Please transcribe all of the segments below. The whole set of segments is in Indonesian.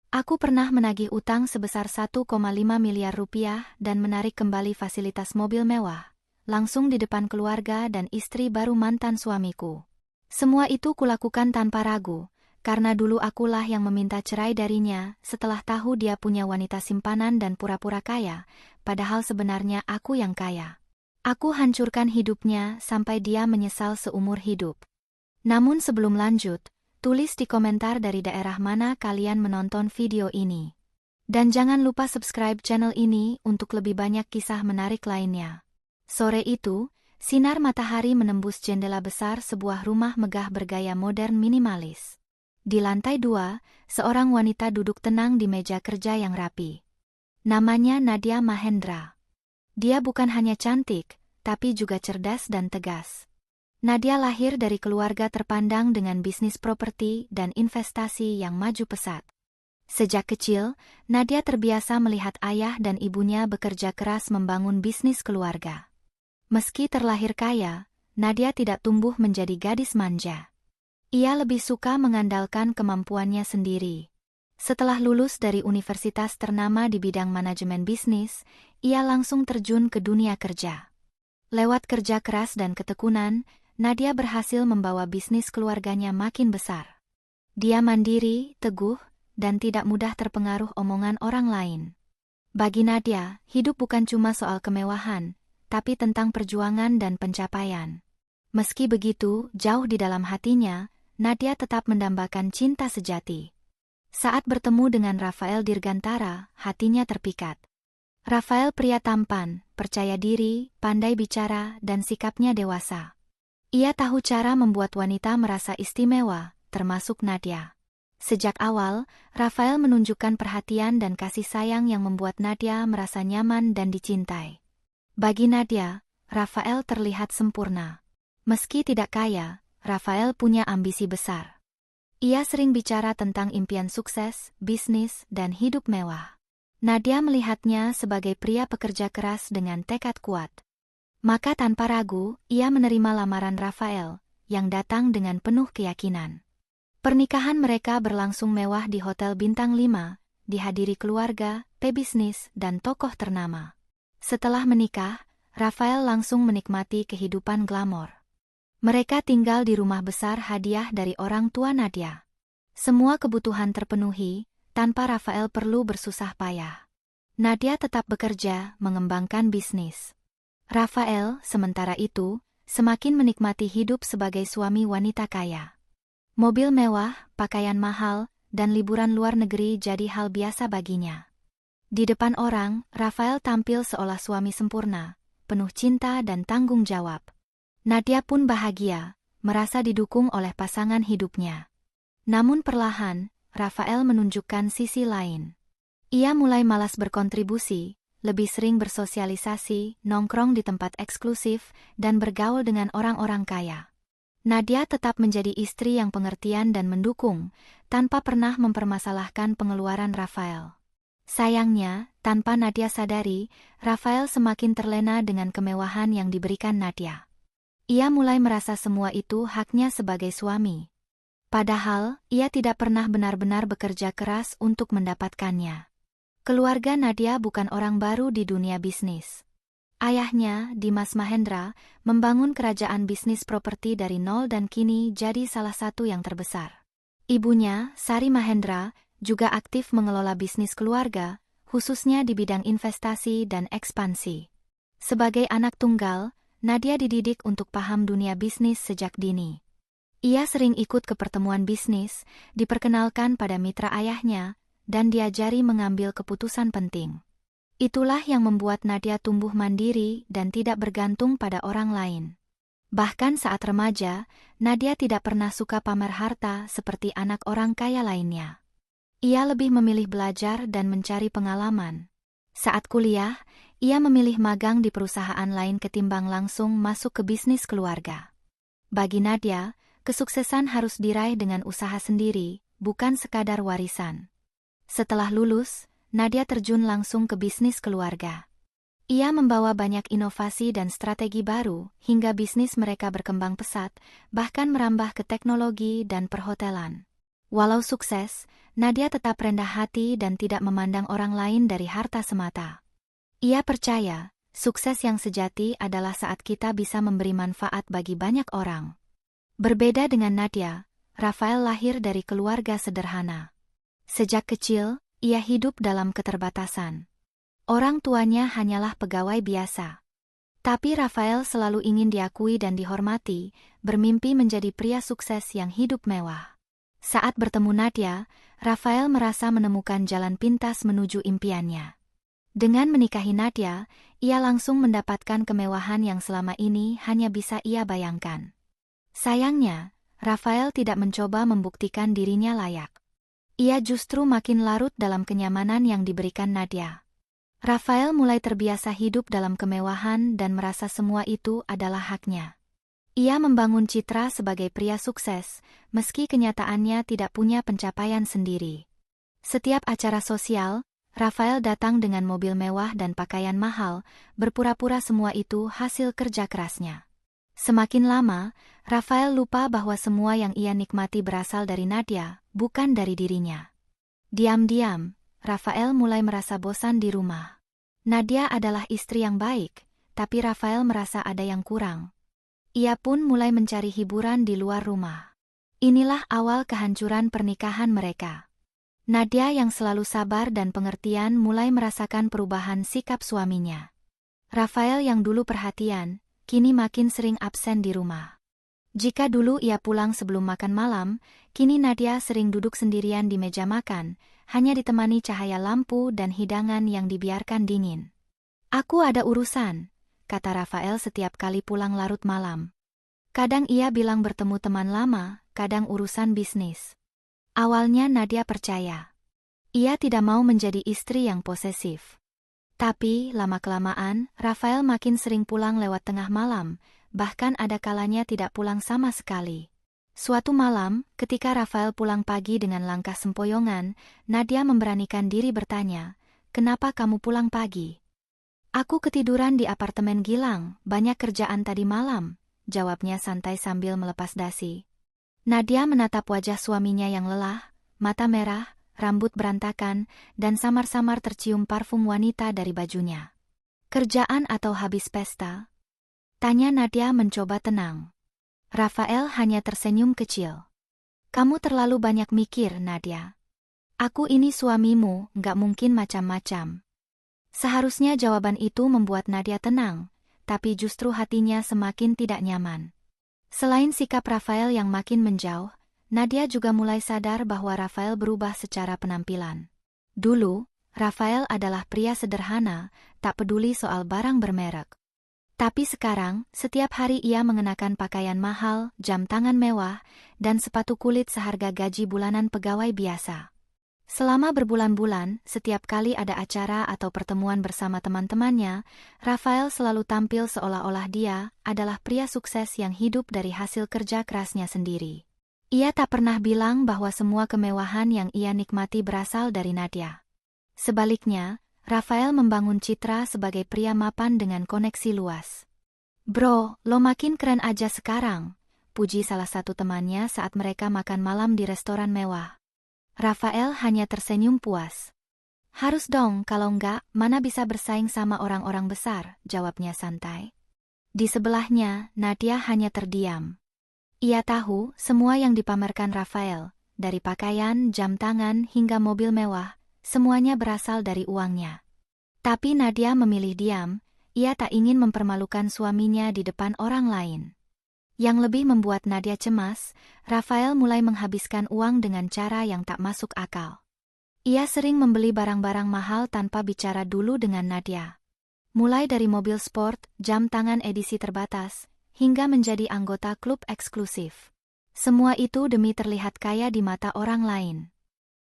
Aku pernah menagih utang sebesar 1,5 miliar rupiah dan menarik kembali fasilitas mobil mewah, langsung di depan keluarga dan istri baru mantan suamiku. Semua itu kulakukan tanpa ragu, karena dulu akulah yang meminta cerai darinya setelah tahu dia punya wanita simpanan dan pura-pura kaya, padahal sebenarnya aku yang kaya. Aku hancurkan hidupnya sampai dia menyesal seumur hidup. Namun sebelum lanjut, tulis di komentar dari daerah mana kalian menonton video ini. Dan jangan lupa subscribe channel ini untuk lebih banyak kisah menarik lainnya. Sore itu, sinar matahari menembus jendela besar sebuah rumah megah bergaya modern minimalis. Di lantai 2, seorang wanita duduk tenang di meja kerja yang rapi. Namanya Nadia Mahendra. Dia bukan hanya cantik, tapi juga cerdas dan tegas. Nadia lahir dari keluarga terpandang dengan bisnis properti dan investasi yang maju pesat. Sejak kecil, Nadia terbiasa melihat ayah dan ibunya bekerja keras membangun bisnis keluarga. Meski terlahir kaya, Nadia tidak tumbuh menjadi gadis manja. Ia lebih suka mengandalkan kemampuannya sendiri. Setelah lulus dari universitas ternama di bidang manajemen bisnis, ia langsung terjun ke dunia kerja. Lewat kerja keras dan ketekunan, Nadia berhasil membawa bisnis keluarganya makin besar. Dia mandiri, teguh, dan tidak mudah terpengaruh omongan orang lain. Bagi Nadia, hidup bukan cuma soal kemewahan, tapi tentang perjuangan dan pencapaian. Meski begitu, jauh di dalam hatinya, Nadia tetap mendambakan cinta sejati. Saat bertemu dengan Rafael Dirgantara, hatinya terpikat. Rafael pria tampan, percaya diri, pandai bicara, dan sikapnya dewasa. Ia tahu cara membuat wanita merasa istimewa, termasuk Nadia. Sejak awal, Rafael menunjukkan perhatian dan kasih sayang yang membuat Nadia merasa nyaman dan dicintai. Bagi Nadia, Rafael terlihat sempurna. Meski tidak kaya, Rafael punya ambisi besar. Ia sering bicara tentang impian sukses, bisnis, dan hidup mewah. Nadia melihatnya sebagai pria pekerja keras dengan tekad kuat. Maka tanpa ragu, ia menerima lamaran Rafael, yang datang dengan penuh keyakinan. Pernikahan mereka berlangsung mewah di Hotel Bintang 5, dihadiri keluarga, pebisnis, dan tokoh ternama. Setelah menikah, Rafael langsung menikmati kehidupan glamor. Mereka tinggal di rumah besar hadiah dari orang tua Nadia. Semua kebutuhan terpenuhi, tanpa Rafael perlu bersusah payah. Nadia tetap bekerja, mengembangkan bisnis. Rafael, sementara itu, semakin menikmati hidup sebagai suami wanita kaya. Mobil mewah, pakaian mahal, dan liburan luar negeri jadi hal biasa baginya. Di depan orang, Rafael tampil seolah suami sempurna, penuh cinta dan tanggung jawab. Nadia pun bahagia, merasa didukung oleh pasangan hidupnya. Namun perlahan, Rafael menunjukkan sisi lain. Ia mulai malas berkontribusi, lebih sering bersosialisasi, nongkrong di tempat eksklusif, dan bergaul dengan orang-orang kaya. Nadia tetap menjadi istri yang pengertian dan mendukung, tanpa pernah mempermasalahkan pengeluaran Rafael. Sayangnya, tanpa Nadia sadari, Rafael semakin terlena dengan kemewahan yang diberikan Nadia. Ia mulai merasa semua itu haknya sebagai suami. Padahal, ia tidak pernah benar-benar bekerja keras untuk mendapatkannya. Keluarga Nadia bukan orang baru di dunia bisnis. Ayahnya, Dimas Mahendra, membangun kerajaan bisnis properti dari nol dan kini jadi salah satu yang terbesar. Ibunya, Sari Mahendra, juga aktif mengelola bisnis keluarga, khususnya di bidang investasi dan ekspansi. Sebagai anak tunggal, Nadia dididik untuk paham dunia bisnis sejak dini. Ia sering ikut ke pertemuan bisnis, diperkenalkan pada mitra ayahnya, dan diajari mengambil keputusan penting. Itulah yang membuat Nadia tumbuh mandiri dan tidak bergantung pada orang lain. Bahkan saat remaja, Nadia tidak pernah suka pamer harta seperti anak orang kaya lainnya. Ia lebih memilih belajar dan mencari pengalaman. Saat kuliah, ia memilih magang di perusahaan lain ketimbang langsung masuk ke bisnis keluarga. Bagi Nadia, kesuksesan harus diraih dengan usaha sendiri, bukan sekadar warisan. Setelah lulus, Nadia terjun langsung ke bisnis keluarga. Ia membawa banyak inovasi dan strategi baru, hingga bisnis mereka berkembang pesat, bahkan merambah ke teknologi dan perhotelan. Walau sukses, Nadia tetap rendah hati dan tidak memandang orang lain dari harta semata. Ia percaya, sukses yang sejati adalah saat kita bisa memberi manfaat bagi banyak orang. Berbeda dengan Nadia, Rafael lahir dari keluarga sederhana. Sejak kecil, ia hidup dalam keterbatasan. Orang tuanya hanyalah pegawai biasa. Tapi Rafael selalu ingin diakui dan dihormati, bermimpi menjadi pria sukses yang hidup mewah. Saat bertemu Nadia, Rafael merasa menemukan jalan pintas menuju impiannya. Dengan menikahi Nadia, ia langsung mendapatkan kemewahan yang selama ini hanya bisa ia bayangkan. Sayangnya, Rafael tidak mencoba membuktikan dirinya layak. Ia justru makin larut dalam kenyamanan yang diberikan Nadia. Rafael mulai terbiasa hidup dalam kemewahan dan merasa semua itu adalah haknya. Ia membangun citra sebagai pria sukses, meski kenyataannya tidak punya pencapaian sendiri. Setiap acara sosial, Rafael datang dengan mobil mewah dan pakaian mahal, berpura-pura semua itu hasil kerja kerasnya. Semakin lama, Rafael lupa bahwa semua yang ia nikmati berasal dari Nadia, bukan dari dirinya. Diam-diam, Rafael mulai merasa bosan di rumah. Nadia adalah istri yang baik, tapi Rafael merasa ada yang kurang. Ia pun mulai mencari hiburan di luar rumah. Inilah awal kehancuran pernikahan mereka. Nadia yang selalu sabar dan pengertian mulai merasakan perubahan sikap suaminya. Rafael yang dulu perhatian, kini makin sering absen di rumah. Jika dulu ia pulang sebelum makan malam, kini Nadia sering duduk sendirian di meja makan, hanya ditemani cahaya lampu dan hidangan yang dibiarkan dingin. "Aku ada urusan," kata Rafael setiap kali pulang larut malam. Kadang ia bilang bertemu teman lama, kadang urusan bisnis. Awalnya Nadia percaya. Ia tidak mau menjadi istri yang posesif. Tapi, lama-kelamaan, Rafael makin sering pulang lewat tengah malam, bahkan ada kalanya tidak pulang sama sekali. Suatu malam, ketika Rafael pulang pagi dengan langkah sempoyongan, Nadia memberanikan diri bertanya, "Kenapa kamu pulang pagi?" "Aku ketiduran di apartemen Gilang, banyak kerjaan tadi malam," jawabnya santai sambil melepas dasi. Nadia menatap wajah suaminya yang lelah, mata merah, rambut berantakan, dan samar-samar tercium parfum wanita dari bajunya. "Kerjaan atau habis pesta?" tanya Nadia mencoba tenang. Rafael hanya tersenyum kecil. "Kamu terlalu banyak mikir, Nadia. Aku ini suamimu, nggak mungkin macam-macam." Seharusnya jawaban itu membuat Nadia tenang, tapi justru hatinya semakin tidak nyaman. Selain sikap Rafael yang makin menjauh, Nadia juga mulai sadar bahwa Rafael berubah secara penampilan. Dulu, Rafael adalah pria sederhana, tak peduli soal barang bermerek. Tapi sekarang, setiap hari ia mengenakan pakaian mahal, jam tangan mewah, dan sepatu kulit seharga gaji bulanan pegawai biasa. Selama berbulan-bulan, setiap kali ada acara atau pertemuan bersama teman-temannya, Rafael selalu tampil seolah-olah dia adalah pria sukses yang hidup dari hasil kerja kerasnya sendiri. Ia tak pernah bilang bahwa semua kemewahan yang ia nikmati berasal dari Nadia. Sebaliknya, Rafael membangun citra sebagai pria mapan dengan koneksi luas. "Bro, lo makin keren aja sekarang," puji salah satu temannya saat mereka makan malam di restoran mewah. Rafael hanya tersenyum puas. "Harus dong, kalau enggak, mana bisa bersaing sama orang-orang besar," jawabnya santai. Di sebelahnya, Nadia hanya terdiam. Ia tahu semua yang dipamerkan Rafael, dari pakaian, jam tangan, hingga mobil mewah, semuanya berasal dari uangnya. Tapi Nadia memilih diam, ia tak ingin mempermalukan suaminya di depan orang lain. Yang lebih membuat Nadia cemas, Rafael mulai menghabiskan uang dengan cara yang tak masuk akal. Ia sering membeli barang-barang mahal tanpa bicara dulu dengan Nadia. Mulai dari mobil sport, jam tangan edisi terbatas, hingga menjadi anggota klub eksklusif. Semua itu demi terlihat kaya di mata orang lain.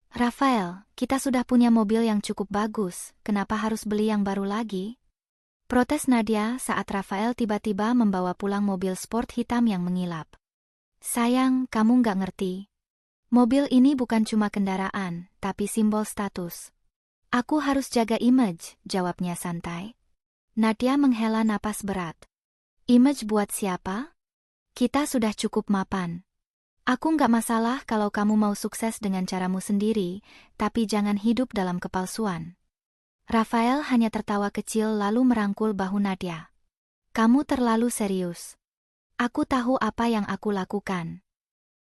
"Rafael, kita sudah punya mobil yang cukup bagus, kenapa harus beli yang baru lagi?" protes Nadia saat Rafael tiba-tiba membawa pulang mobil sport hitam yang mengilap. "Sayang, kamu nggak ngerti. Mobil ini bukan cuma kendaraan, tapi simbol status. Aku harus jaga image," jawabnya santai. Nadia menghela napas berat. "Image buat siapa? Kita sudah cukup mapan. Aku nggak masalah kalau kamu mau sukses dengan caramu sendiri, tapi jangan hidup dalam kepalsuan. Rafael hanya tertawa kecil lalu merangkul bahu Nadia. Kamu terlalu serius. Aku tahu apa yang aku lakukan.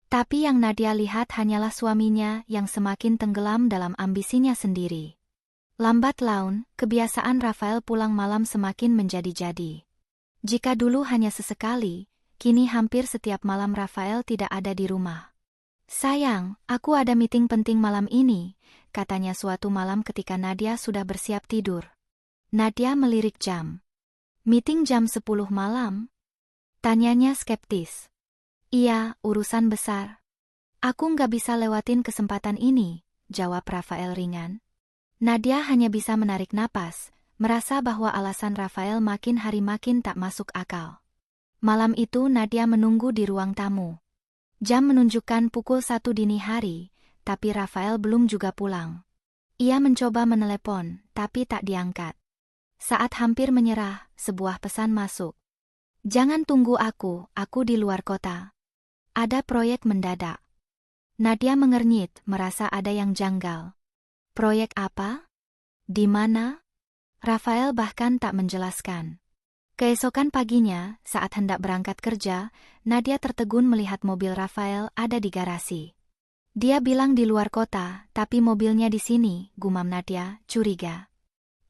Tapi yang Nadia lihat hanyalah suaminya yang semakin tenggelam dalam ambisinya sendiri. Lambat laun, kebiasaan Rafael pulang malam semakin menjadi-jadi. Jika dulu hanya sesekali, kini hampir setiap malam Rafael tidak ada di rumah. Sayang, aku ada meeting penting malam ini, katanya suatu malam ketika Nadia sudah bersiap tidur. Nadia melirik jam. Meeting jam 10 malam? Tanyanya skeptis. Iya, urusan besar. Aku nggak bisa lewatin kesempatan ini, jawab Rafael ringan. Nadia hanya bisa menarik napas, merasa bahwa alasan Rafael makin hari makin tak masuk akal. Malam itu Nadia menunggu di ruang tamu. Jam menunjukkan pukul 1 dini hari, tapi Rafael belum juga pulang. Ia mencoba menelepon, tapi tak diangkat. Saat hampir menyerah, sebuah pesan masuk. Jangan tunggu aku di luar kota. Ada proyek mendadak. Nadia mengernyit, merasa ada yang janggal. Proyek apa? Di mana? Rafael bahkan tak menjelaskan. Keesokan paginya, saat hendak berangkat kerja, Nadia tertegun melihat mobil Rafael ada di garasi. Dia bilang di luar kota, tapi mobilnya di sini, gumam Nadia, curiga.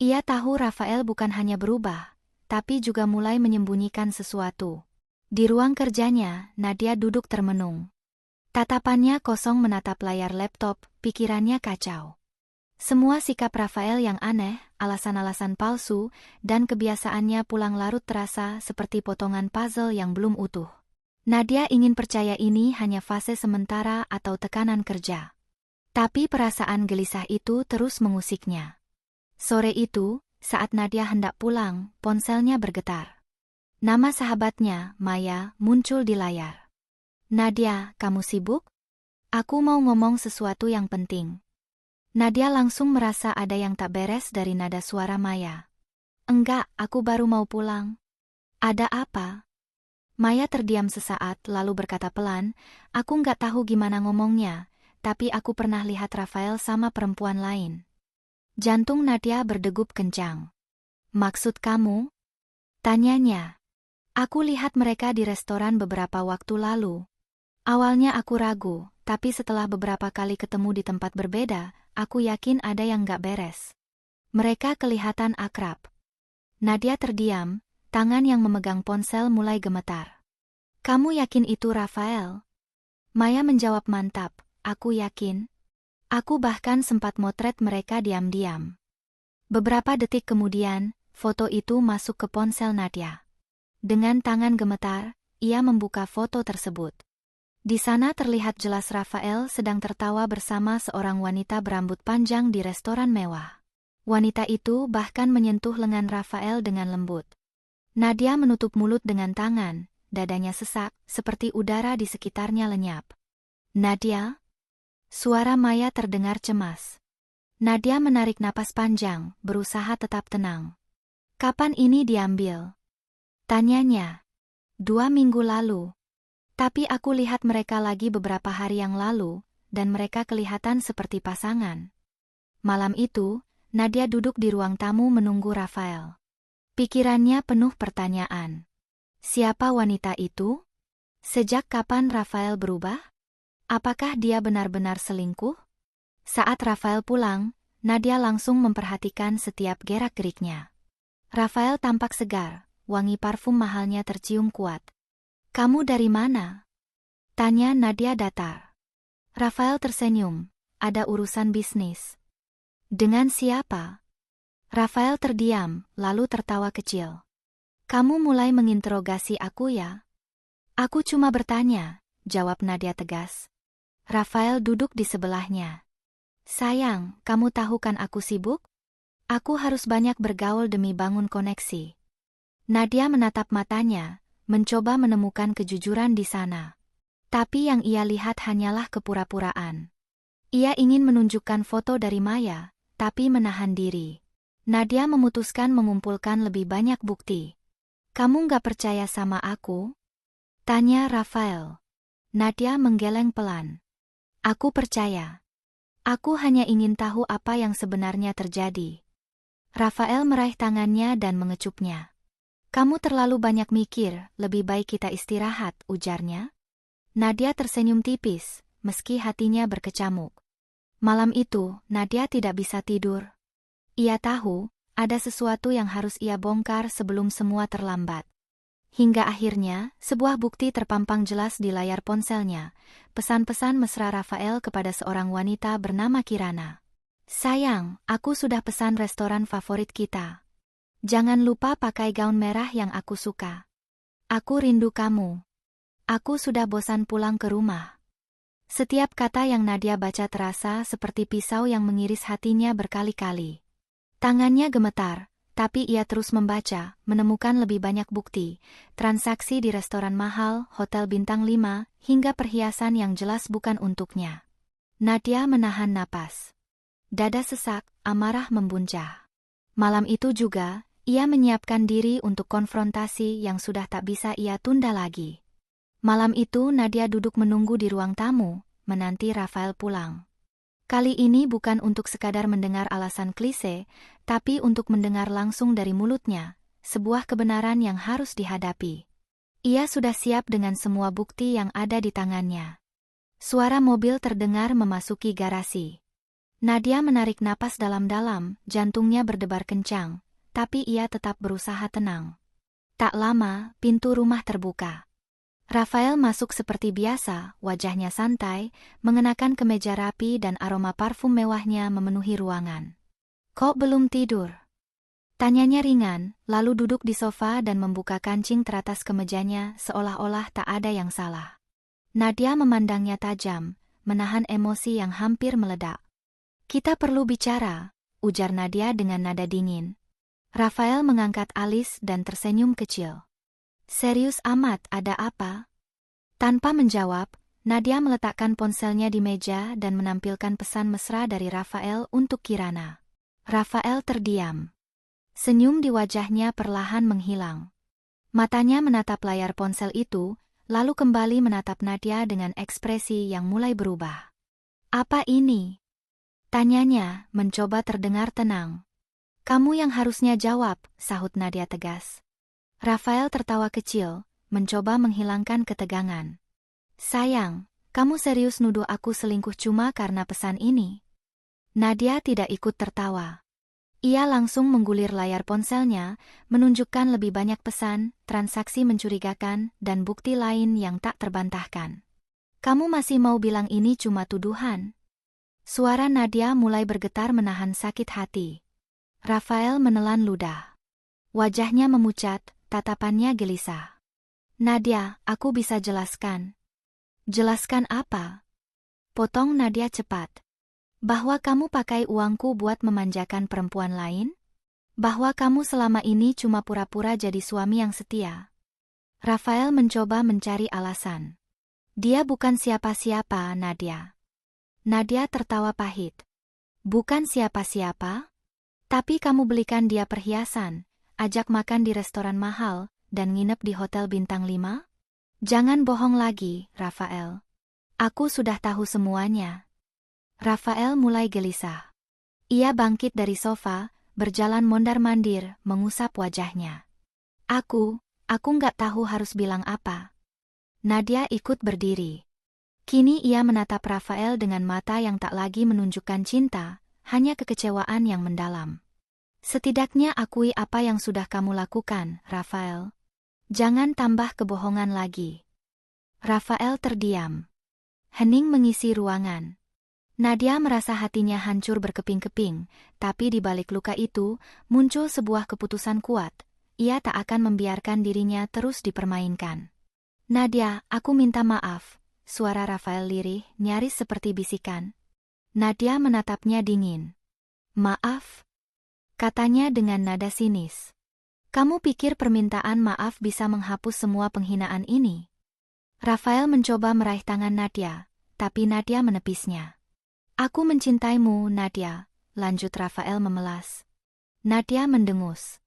Ia tahu Rafael bukan hanya berubah, tapi juga mulai menyembunyikan sesuatu. Di ruang kerjanya, Nadia duduk termenung. Tatapannya kosong menatap layar laptop, pikirannya kacau. Semua sikap Rafael yang aneh, alasan-alasan palsu, dan kebiasaannya pulang larut terasa seperti potongan puzzle yang belum utuh. Nadia ingin percaya ini hanya fase sementara atau tekanan kerja. Tapi perasaan gelisah itu terus mengusiknya. Sore itu, saat Nadia hendak pulang, ponselnya bergetar. Nama sahabatnya, Maya, muncul di layar. Nadia, kamu sibuk? Aku mau ngomong sesuatu yang penting. Nadia langsung merasa ada yang tak beres dari nada suara Maya. Enggak, aku baru mau pulang. Ada apa? Maya terdiam sesaat lalu berkata pelan, aku nggak tahu gimana ngomongnya, tapi aku pernah lihat Rafael sama perempuan lain. Jantung Nadia berdegup kencang. Maksud kamu? Tanyanya. Aku lihat mereka di restoran beberapa waktu lalu. Awalnya aku ragu, tapi setelah beberapa kali ketemu di tempat berbeda, aku yakin ada yang nggak beres. Mereka kelihatan akrab. Nadia terdiam, tangan yang memegang ponsel mulai gemetar. Kamu yakin itu Rafael? Maya menjawab mantap, aku yakin. Aku bahkan sempat motret mereka diam-diam. Beberapa detik kemudian, foto itu masuk ke ponsel Nadia. Dengan tangan gemetar, ia membuka foto tersebut. Di sana terlihat jelas Rafael sedang tertawa bersama seorang wanita berambut panjang di restoran mewah. Wanita itu bahkan menyentuh lengan Rafael dengan lembut. Nadia menutup mulut dengan tangan, dadanya sesak, seperti udara di sekitarnya lenyap. Nadia? Suara Maya terdengar cemas. Nadia menarik napas panjang, berusaha tetap tenang. Kapan ini diambil? Tanyanya. 2 minggu lalu. Tapi aku lihat mereka lagi beberapa hari yang lalu, dan mereka kelihatan seperti pasangan. Malam itu, Nadia duduk di ruang tamu menunggu Rafael. Pikirannya penuh pertanyaan. Siapa wanita itu? Sejak kapan Rafael berubah? Apakah dia benar-benar selingkuh? Saat Rafael pulang, Nadia langsung memperhatikan setiap gerak-geriknya. Rafael tampak segar, wangi parfum mahalnya tercium kuat. Kamu dari mana? Tanya Nadia datar. Rafael tersenyum, ada urusan bisnis. Dengan siapa? Rafael terdiam, lalu tertawa kecil. Kamu mulai menginterogasi aku ya? Aku cuma bertanya, jawab Nadia tegas. Rafael duduk di sebelahnya. Sayang, kamu tahu kan aku sibuk? Aku harus banyak bergaul demi bangun koneksi. Nadia menatap matanya, mencoba menemukan kejujuran di sana. Tapi yang ia lihat hanyalah kepura-puraan. Ia ingin menunjukkan foto dari Maya, tapi menahan diri. Nadia memutuskan mengumpulkan lebih banyak bukti. Kamu nggak percaya sama aku? Tanya Rafael. Nadia menggeleng pelan. Aku percaya. Aku hanya ingin tahu apa yang sebenarnya terjadi. Rafael meraih tangannya dan mengecupnya. Kamu terlalu banyak mikir, lebih baik kita istirahat, ujarnya. Nadia tersenyum tipis, meski hatinya berkecamuk. Malam itu, Nadia tidak bisa tidur. Ia tahu, ada sesuatu yang harus ia bongkar sebelum semua terlambat. Hingga akhirnya, sebuah bukti terpampang jelas di layar ponselnya. Pesan-pesan mesra Rafael kepada seorang wanita bernama Kirana. Sayang, aku sudah pesan restoran favorit kita. Jangan lupa pakai gaun merah yang aku suka. Aku rindu kamu. Aku sudah bosan pulang ke rumah. Setiap kata yang Nadia baca terasa seperti pisau yang mengiris hatinya berkali-kali. Tangannya gemetar. Tapi ia terus membaca, menemukan lebih banyak bukti, transaksi di restoran mahal, hotel bintang 5, hingga perhiasan yang jelas bukan untuknya. Nadia menahan napas. Dada sesak, amarah membuncah. Malam itu juga, ia menyiapkan diri untuk konfrontasi yang sudah tak bisa ia tunda lagi. Malam itu Nadia duduk menunggu di ruang tamu, menanti Rafael pulang. Kali ini bukan untuk sekadar mendengar alasan klise, tapi untuk mendengar langsung dari mulutnya, sebuah kebenaran yang harus dihadapi. Ia sudah siap dengan semua bukti yang ada di tangannya. Suara mobil terdengar memasuki garasi. Nadia menarik napas dalam-dalam, jantungnya berdebar kencang, tapi ia tetap berusaha tenang. Tak lama, pintu rumah terbuka. Rafael masuk seperti biasa, wajahnya santai, mengenakan kemeja rapi dan aroma parfum mewahnya memenuhi ruangan. Kok belum tidur? Tanyanya ringan, lalu duduk di sofa dan membuka kancing teratas kemejanya seolah-olah tak ada yang salah. Nadia memandangnya tajam, menahan emosi yang hampir meledak. Kita perlu bicara, ujar Nadia dengan nada dingin. Rafael mengangkat alis dan tersenyum kecil. Serius amat, ada apa? Tanpa menjawab, Nadia meletakkan ponselnya di meja dan menampilkan pesan mesra dari Rafael untuk Kirana. Rafael terdiam. Senyum di wajahnya perlahan menghilang. Matanya menatap layar ponsel itu, lalu kembali menatap Nadia dengan ekspresi yang mulai berubah. Apa ini? Tanyanya, mencoba terdengar tenang. Kamu yang harusnya jawab, sahut Nadia tegas. Rafael tertawa kecil, mencoba menghilangkan ketegangan. Sayang, kamu serius nuduh aku selingkuh cuma karena pesan ini? Nadia tidak ikut tertawa. Ia langsung menggulir layar ponselnya, menunjukkan lebih banyak pesan, transaksi mencurigakan, dan bukti lain yang tak terbantahkan. Kamu masih mau bilang ini cuma tuduhan? Suara Nadia mulai bergetar menahan sakit hati. Rafael menelan ludah. Wajahnya memucat, tatapannya gelisah. Nadia, aku bisa jelaskan. Jelaskan apa? Potong Nadia cepat. Bahwa kamu pakai uangku buat memanjakan perempuan lain? Bahwa kamu selama ini cuma pura-pura jadi suami yang setia? Rafael mencoba mencari alasan. Dia bukan siapa-siapa, Nadia. Nadia tertawa pahit. Bukan siapa-siapa? Tapi kamu belikan dia perhiasan, ajak makan di restoran mahal, dan nginep di hotel bintang 5? Jangan bohong lagi, Rafael. Aku sudah tahu semuanya. Rafael mulai gelisah. Ia bangkit dari sofa, berjalan mondar-mandir, mengusap wajahnya. Aku nggak tahu harus bilang apa. Nadia ikut berdiri. Kini ia menatap Rafael dengan mata yang tak lagi menunjukkan cinta, hanya kekecewaan yang mendalam. Setidaknya akui apa yang sudah kamu lakukan, Rafael. Jangan tambah kebohongan lagi. Rafael terdiam. Hening mengisi ruangan. Nadia merasa hatinya hancur berkeping-keping, tapi di balik luka itu, muncul sebuah keputusan kuat. Ia tak akan membiarkan dirinya terus dipermainkan. Nadia, aku minta maaf. Suara Rafael lirih, nyaris seperti bisikan. Nadia menatapnya dingin. Maaf? Katanya dengan nada sinis. Kamu pikir permintaan maaf bisa menghapus semua penghinaan ini? Rafael mencoba meraih tangan Nadia, tapi Nadia menepisnya. Aku mencintaimu, Nadia, lanjut Rafael memelas. Nadia mendengus.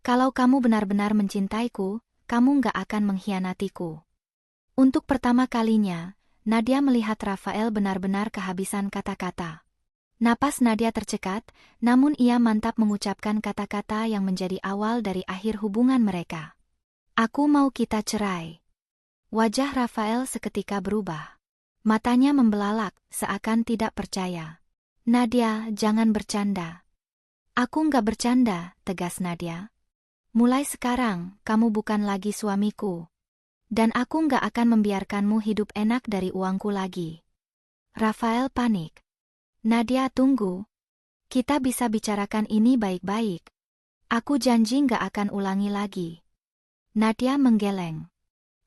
Kalau kamu benar-benar mencintaiku, kamu nggak akan mengkhianatiku. Untuk pertama kalinya, Nadia melihat Rafael benar-benar kehabisan kata-kata. Napas Nadia tercekat, namun ia mantap mengucapkan kata-kata yang menjadi awal dari akhir hubungan mereka. Aku mau kita cerai. Wajah Rafael seketika berubah. Matanya membelalak, seakan tidak percaya. Nadia, jangan bercanda. Aku nggak bercanda, tegas Nadia. Mulai sekarang, kamu bukan lagi suamiku. Dan aku nggak akan membiarkanmu hidup enak dari uangku lagi. Rafael panik. Nadia, tunggu. Kita bisa bicarakan ini baik-baik. Aku janji nggak akan ulangi lagi. Nadia menggeleng.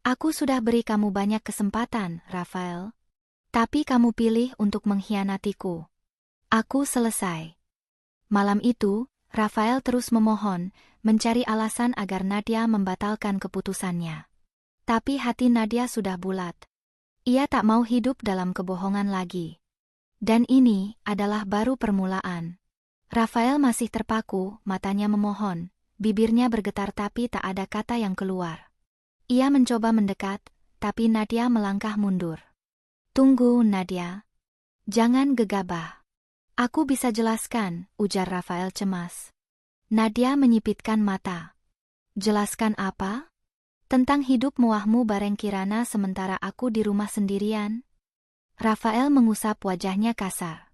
Aku sudah beri kamu banyak kesempatan, Rafael. Tapi kamu pilih untuk mengkhianatiku. Aku selesai. Malam itu, Rafael terus memohon, mencari alasan agar Nadia membatalkan keputusannya. Tapi hati Nadia sudah bulat. Ia tak mau hidup dalam kebohongan lagi. Dan ini adalah baru permulaan. Rafael masih terpaku, matanya memohon, bibirnya bergetar tapi tak ada kata yang keluar. Ia mencoba mendekat, tapi Nadia melangkah mundur. Tunggu, Nadia. Jangan gegabah. Aku bisa jelaskan, ujar Rafael cemas. Nadia menyipitkan mata. Jelaskan apa? Tentang hidup mewahmu bareng Kirana sementara aku di rumah sendirian? Rafael mengusap wajahnya kasar.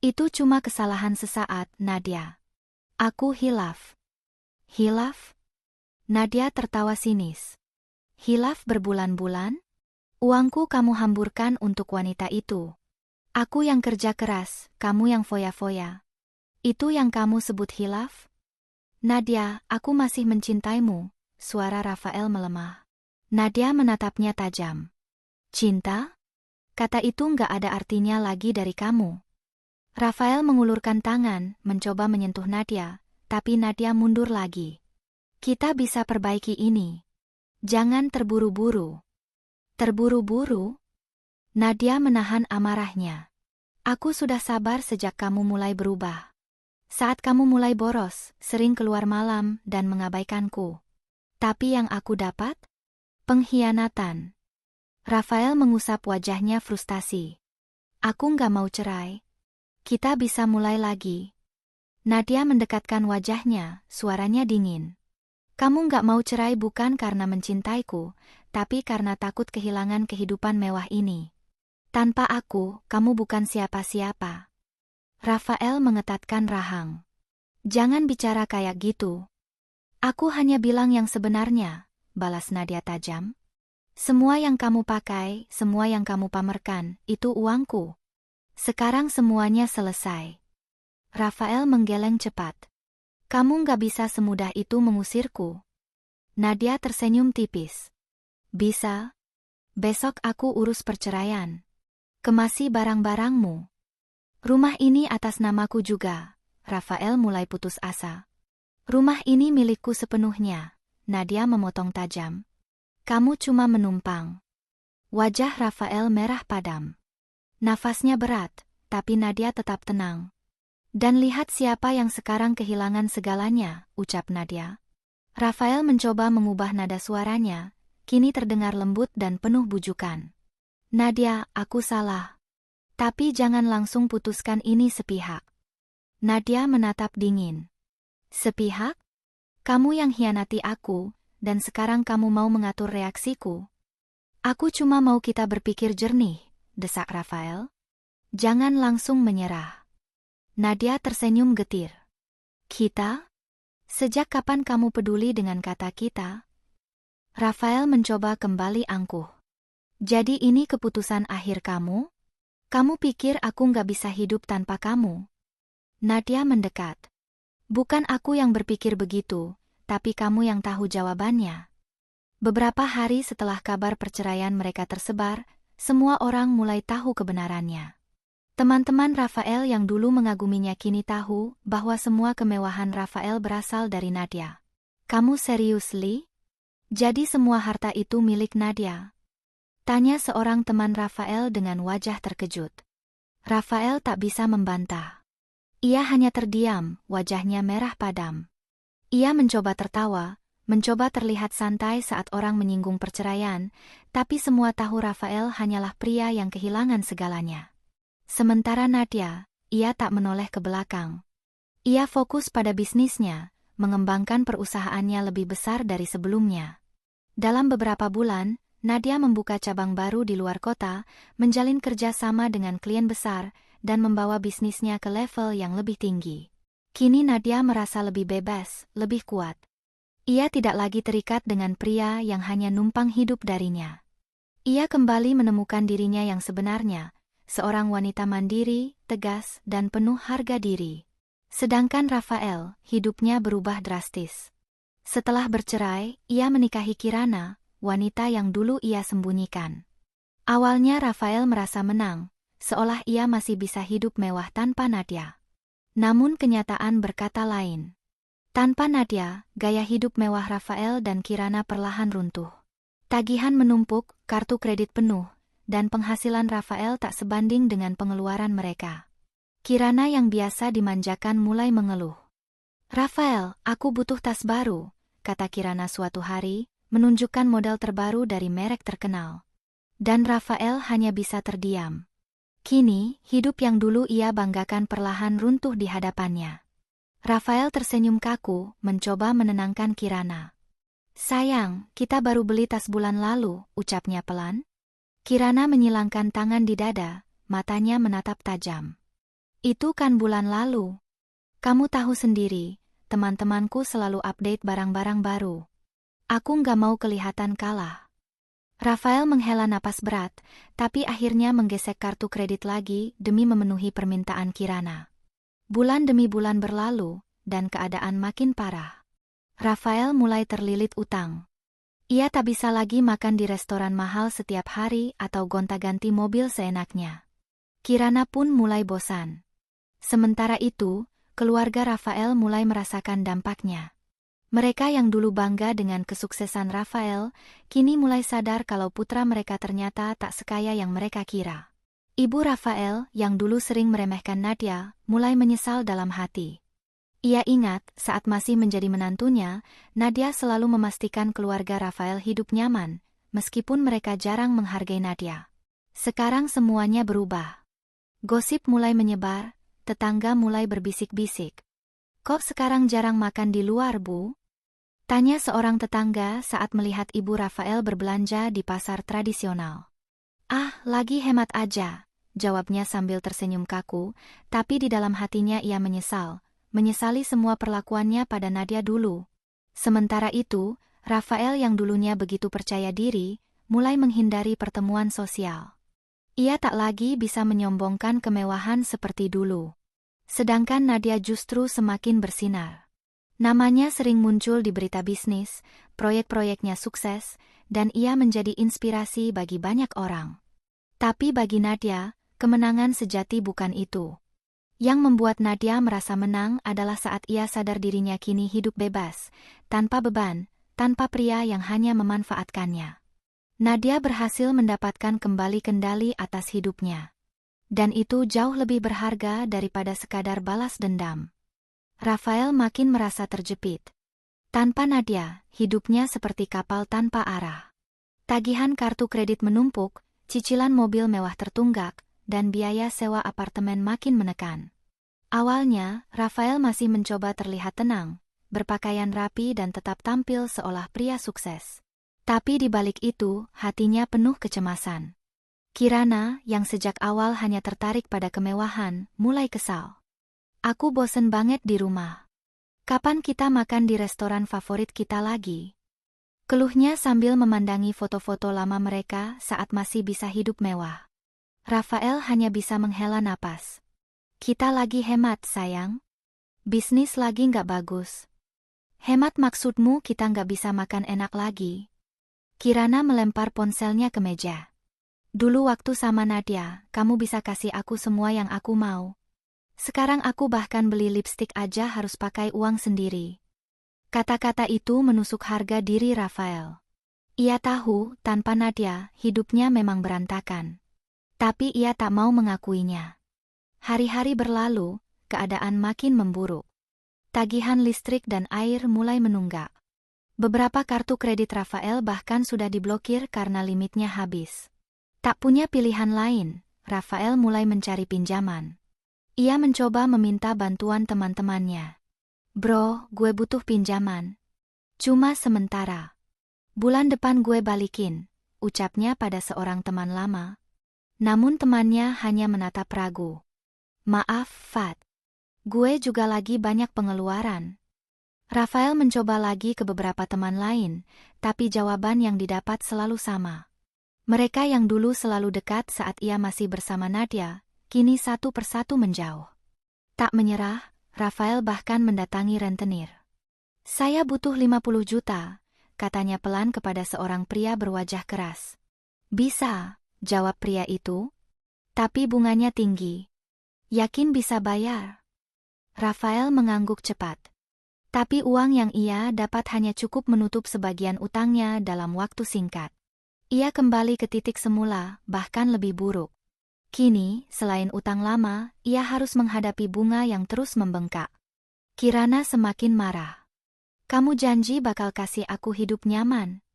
Itu cuma kesalahan sesaat, Nadia. Aku hilaf. Hilaf? Nadia tertawa sinis. Hilaf berbulan-bulan? Uangku kamu hamburkan untuk wanita itu. Aku yang kerja keras, kamu yang foya-foya. Itu yang kamu sebut hilaf? Nadia, aku masih mencintaimu, suara Rafael melemah. Nadia menatapnya tajam. Cinta? Kata itu nggak ada artinya lagi dari kamu. Rafael mengulurkan tangan, mencoba menyentuh Nadia, tapi Nadia mundur lagi. Kita bisa perbaiki ini. Jangan terburu-buru. Terburu-buru? Nadia menahan amarahnya. Aku sudah sabar sejak kamu mulai berubah. Saat kamu mulai boros, sering keluar malam dan mengabaikanku. Tapi yang aku dapat? Pengkhianatan. Rafael mengusap wajahnya frustasi. Aku nggak mau cerai. Kita bisa mulai lagi. Nadia mendekatkan wajahnya, suaranya dingin. Kamu nggak mau cerai bukan karena mencintaiku, tapi karena takut kehilangan kehidupan mewah ini. Tanpa aku, kamu bukan siapa-siapa. Rafael mengetatkan rahang. Jangan bicara kayak gitu. Aku hanya bilang yang sebenarnya, balas Nadia tajam. Semua yang kamu pakai, semua yang kamu pamerkan, itu uangku. Sekarang semuanya selesai. Rafael menggeleng cepat. Kamu nggak bisa semudah itu mengusirku. Nadia tersenyum tipis. Bisa. Besok aku urus perceraian. Kemasi barang-barangmu. Rumah ini atas namaku juga. Rafael mulai putus asa. Rumah ini milikku sepenuhnya. Nadia memotong tajam. Kamu cuma menumpang. Wajah Rafael merah padam. Nafasnya berat, tapi Nadia tetap tenang. Dan lihat siapa yang sekarang kehilangan segalanya, ucap Nadia. Rafael mencoba mengubah nada suaranya, kini terdengar lembut dan penuh bujukan. Nadia, aku salah. Tapi jangan langsung putuskan ini sepihak. Nadia menatap dingin. Sepihak? Kamu yang hianati aku, dan sekarang kamu mau mengatur reaksiku. Aku cuma mau kita berpikir jernih, desak Rafael. Jangan langsung menyerah. Nadia tersenyum getir. Kita? Sejak kapan kamu peduli dengan kata kita? Rafael mencoba kembali angkuh. Jadi ini keputusan akhir kamu? Kamu pikir aku nggak bisa hidup tanpa kamu? Nadia mendekat. Bukan aku yang berpikir begitu, tapi kamu yang tahu jawabannya. Beberapa hari setelah kabar perceraian mereka tersebar, semua orang mulai tahu kebenarannya. Teman-teman Rafael yang dulu mengaguminya kini tahu bahwa semua kemewahan Rafael berasal dari Nadia. Kamu serius, Li? Jadi semua harta itu milik Nadia? Tanya seorang teman Rafael dengan wajah terkejut. Rafael tak bisa membantah. Ia hanya terdiam, wajahnya merah padam. Ia mencoba tertawa, mencoba terlihat santai saat orang menyinggung perceraian, tapi semua tahu Rafael hanyalah pria yang kehilangan segalanya. Sementara Nadia, ia tak menoleh ke belakang. Ia fokus pada bisnisnya, mengembangkan perusahaannya lebih besar dari sebelumnya. Dalam beberapa bulan, Nadia membuka cabang baru di luar kota, menjalin kerjasama dengan klien besar, dan membawa bisnisnya ke level yang lebih tinggi. Kini Nadia merasa lebih bebas, lebih kuat. Ia tidak lagi terikat dengan pria yang hanya numpang hidup darinya. Ia kembali menemukan dirinya yang sebenarnya, seorang wanita mandiri, tegas, dan penuh harga diri. Sedangkan Rafael, hidupnya berubah drastis. Setelah bercerai, ia menikahi Kirana, wanita yang dulu ia sembunyikan. Awalnya Rafael merasa menang, seolah ia masih bisa hidup mewah tanpa Nadia. Namun kenyataan berkata lain. Tanpa Nadia, gaya hidup mewah Rafael dan Kirana perlahan runtuh. Tagihan menumpuk, kartu kredit penuh, dan penghasilan Rafael tak sebanding dengan pengeluaran mereka. Kirana yang biasa dimanjakan mulai mengeluh. "Rafael, aku butuh tas baru," kata Kirana suatu hari, menunjukkan model terbaru dari merek terkenal. Dan Rafael hanya bisa terdiam. Kini, hidup yang dulu ia banggakan perlahan runtuh di hadapannya. Rafael tersenyum kaku, mencoba menenangkan Kirana. "Sayang, kita baru beli tas bulan lalu," ucapnya pelan. Kirana menyilangkan tangan di dada, matanya menatap tajam. "Itu kan bulan lalu. Kamu tahu sendiri, teman-temanku selalu update barang-barang baru. Aku nggak mau kelihatan kalah." Rafael menghela napas berat, tapi akhirnya menggesek kartu kredit lagi demi memenuhi permintaan Kirana. Bulan demi bulan berlalu, dan keadaan makin parah. Rafael mulai terlilit utang. Ia tak bisa lagi makan di restoran mahal setiap hari atau gonta-ganti mobil seenaknya. Kirana pun mulai bosan. Sementara itu, keluarga Rafael mulai merasakan dampaknya. Mereka yang dulu bangga dengan kesuksesan Rafael, kini mulai sadar kalau putra mereka ternyata tak sekaya yang mereka kira. Ibu Rafael, yang dulu sering meremehkan Nadia, mulai menyesal dalam hati. Ia ingat, saat masih menjadi menantunya, Nadia selalu memastikan keluarga Rafael hidup nyaman, meskipun mereka jarang menghargai Nadia. Sekarang semuanya berubah. Gosip mulai menyebar, tetangga mulai berbisik-bisik. "Kok sekarang jarang makan di luar, Bu?" tanya seorang tetangga saat melihat ibu Rafael berbelanja di pasar tradisional. "Ah, lagi hemat aja," jawabnya sambil tersenyum kaku, tapi di dalam hatinya ia menyesali semua perlakuannya pada Nadia dulu. Sementara itu, Rafael yang dulunya begitu percaya diri, mulai menghindari pertemuan sosial. Ia tak lagi bisa menyombongkan kemewahan seperti dulu. Sedangkan Nadia justru semakin bersinar. Namanya sering muncul di berita bisnis, proyek-proyeknya sukses, dan ia menjadi inspirasi bagi banyak orang. Tapi bagi Nadia, kemenangan sejati bukan itu. Yang membuat Nadia merasa menang adalah saat ia sadar dirinya kini hidup bebas, tanpa beban, tanpa pria yang hanya memanfaatkannya. Nadia berhasil mendapatkan kembali kendali atas hidupnya. Dan itu jauh lebih berharga daripada sekadar balas dendam. Rafael makin merasa terjepit. Tanpa Nadia, hidupnya seperti kapal tanpa arah. Tagihan kartu kredit menumpuk, cicilan mobil mewah tertunggak, dan biaya sewa apartemen makin menekan. Awalnya, Rafael masih mencoba terlihat tenang, berpakaian rapi dan tetap tampil seolah pria sukses. Tapi di balik itu, hatinya penuh kecemasan. Kirana, yang sejak awal hanya tertarik pada kemewahan, mulai kesal. "Aku bosen banget di rumah. Kapan kita makan di restoran favorit kita lagi?" keluhnya sambil memandangi foto-foto lama mereka saat masih bisa hidup mewah. Rafael hanya bisa menghela napas. "Kita lagi hemat, sayang. Bisnis lagi nggak bagus." "Hemat maksudmu kita nggak bisa makan enak lagi?" Kirana melempar ponselnya ke meja. "Dulu waktu sama Nadia, kamu bisa kasih aku semua yang aku mau. Sekarang aku bahkan beli lipstik aja harus pakai uang sendiri." Kata-kata itu menusuk harga diri Rafael. Ia tahu, tanpa Nadia, hidupnya memang berantakan. Tapi ia tak mau mengakuinya. Hari-hari berlalu, keadaan makin memburuk. Tagihan listrik dan air mulai menunggak. Beberapa kartu kredit Rafael bahkan sudah diblokir karena limitnya habis. Tak punya pilihan lain, Rafael mulai mencari pinjaman. Ia mencoba meminta bantuan teman-temannya. "Bro, gue butuh pinjaman. Cuma sementara. Bulan depan gue balikin," ucapnya pada seorang teman lama. Namun temannya hanya menatap ragu. "Maaf, Fat. Gue juga lagi banyak pengeluaran." Rafael mencoba lagi ke beberapa teman lain, tapi jawaban yang didapat selalu sama. Mereka yang dulu selalu dekat saat ia masih bersama Nadia, kini satu persatu menjauh. Tak menyerah, Rafael bahkan mendatangi rentenir. "Saya butuh 50 juta, katanya pelan kepada seorang pria berwajah keras. "Bisa," jawab pria itu. "Tapi bunganya tinggi. Yakin bisa bayar?" Rafael mengangguk cepat. Tapi uang yang ia dapat hanya cukup menutup sebagian utangnya dalam waktu singkat. Ia kembali ke titik semula, bahkan lebih buruk. Kini, selain utang lama, ia harus menghadapi bunga yang terus membengkak. Kirana semakin marah. "Kamu janji bakal kasih aku hidup nyaman.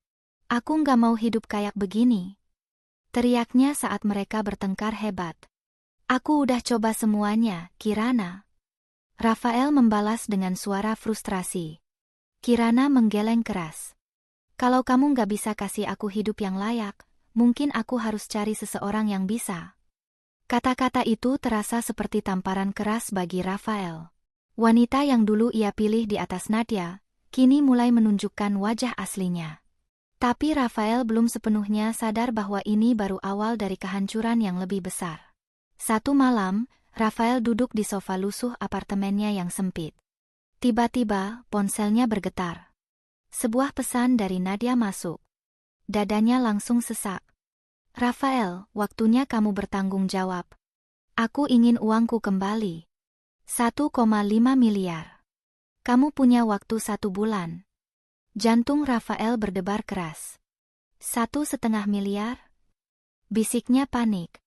Aku nggak mau hidup kayak begini," teriaknya saat mereka bertengkar hebat. "Aku udah coba semuanya, Kirana." Rafael membalas dengan suara frustrasi. Kirana menggeleng keras. "Kalau kamu nggak bisa kasih aku hidup yang layak, mungkin aku harus cari seseorang yang bisa." Kata-kata itu terasa seperti tamparan keras bagi Rafael. Wanita yang dulu ia pilih di atas Nadia, kini mulai menunjukkan wajah aslinya. Tapi Rafael belum sepenuhnya sadar bahwa ini baru awal dari kehancuran yang lebih besar. Satu malam, Rafael duduk di sofa lusuh apartemennya yang sempit. Tiba-tiba, ponselnya bergetar. Sebuah pesan dari Nadia masuk. Dadanya langsung sesak. "Rafael, waktunya kamu bertanggung jawab. Aku ingin uangku kembali. 1,5 miliar. Kamu punya waktu 1 bulan." Jantung Rafael berdebar keras. 1,5 miliar? Bisiknya panik.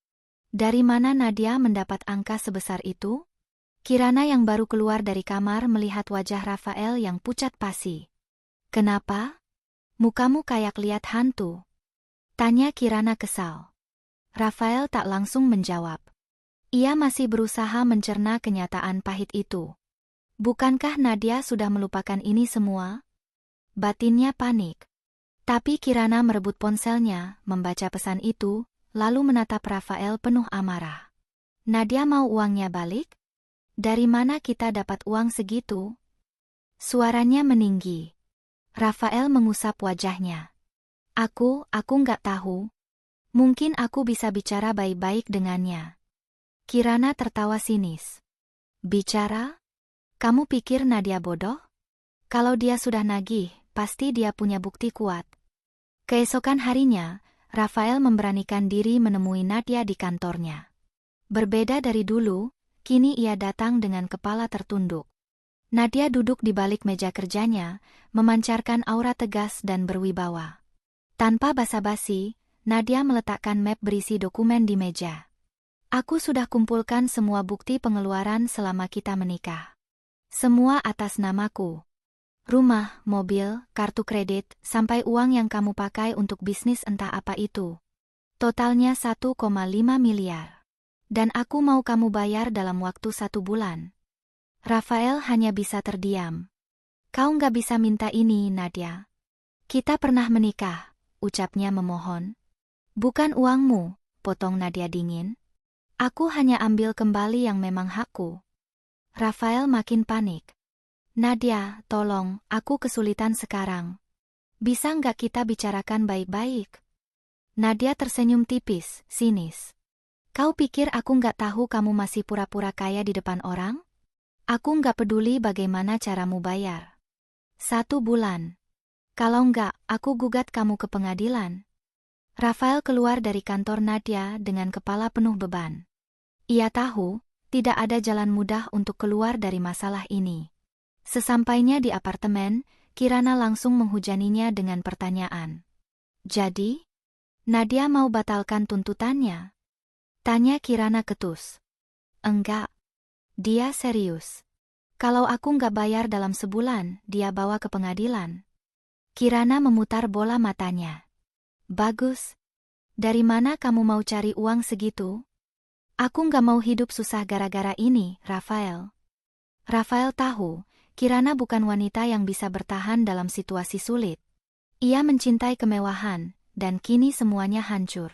Dari mana Nadia mendapat angka sebesar itu? Kirana yang baru keluar dari kamar melihat wajah Rafael yang pucat pasi. "Kenapa? Mukamu kayak lihat hantu," tanya Kirana kesal. Rafael tak langsung menjawab. Ia masih berusaha mencerna kenyataan pahit itu. Bukankah Nadia sudah melupakan ini semua? Batinnya panik. Tapi Kirana merebut ponselnya, membaca pesan itu, lalu menatap Rafael penuh amarah. "Nadia mau uangnya balik? Dari mana kita dapat uang segitu?" Suaranya meninggi. Rafael mengusap wajahnya. Aku nggak tahu. Mungkin aku bisa bicara baik-baik dengannya." Kirana tertawa sinis. "Bicara? Kamu pikir Nadia bodoh? Kalau dia sudah nagih, pasti dia punya bukti kuat." Keesokan harinya, Rafael memberanikan diri menemui Nadia di kantornya. Berbeda dari dulu, kini ia datang dengan kepala tertunduk. Nadia duduk di balik meja kerjanya, memancarkan aura tegas dan berwibawa. Tanpa basa-basi, Nadia meletakkan map berisi dokumen di meja. "Aku sudah kumpulkan semua bukti pengeluaran selama kita menikah. Semua atas namaku. Rumah, mobil, kartu kredit, sampai uang yang kamu pakai untuk bisnis entah apa itu. Totalnya 1,5 miliar. Dan aku mau kamu bayar dalam waktu 1 bulan." Rafael hanya bisa terdiam. "Kau nggak bisa minta ini, Nadia. Kita pernah menikah," ucapnya memohon. "Bukan uangmu," potong Nadia dingin. "Aku hanya ambil kembali yang memang hakku." Rafael makin panik. "Nadia, tolong, aku kesulitan sekarang. Bisa nggak kita bicarakan baik-baik?" Nadia tersenyum tipis, sinis. "Kau pikir aku nggak tahu kamu masih pura-pura kaya di depan orang? Aku nggak peduli bagaimana caramu bayar. 1 bulan. Kalau nggak, aku gugat kamu ke pengadilan." Rafael keluar dari kantor Nadia dengan kepala penuh beban. Ia tahu, tidak ada jalan mudah untuk keluar dari masalah ini. Sesampainya di apartemen, Kirana langsung menghujaninya dengan pertanyaan. "Jadi, Nadia mau batalkan tuntutannya?" tanya Kirana ketus. "Enggak. Dia serius. Kalau aku nggak bayar dalam 1 bulan, dia bawa ke pengadilan." Kirana memutar bola matanya. Bagus. Dari mana kamu mau cari uang segitu? Aku nggak mau hidup susah gara-gara ini, Rafael. Rafael tahu, Kirana bukan wanita yang bisa bertahan dalam situasi sulit. Ia mencintai kemewahan, dan kini semuanya hancur.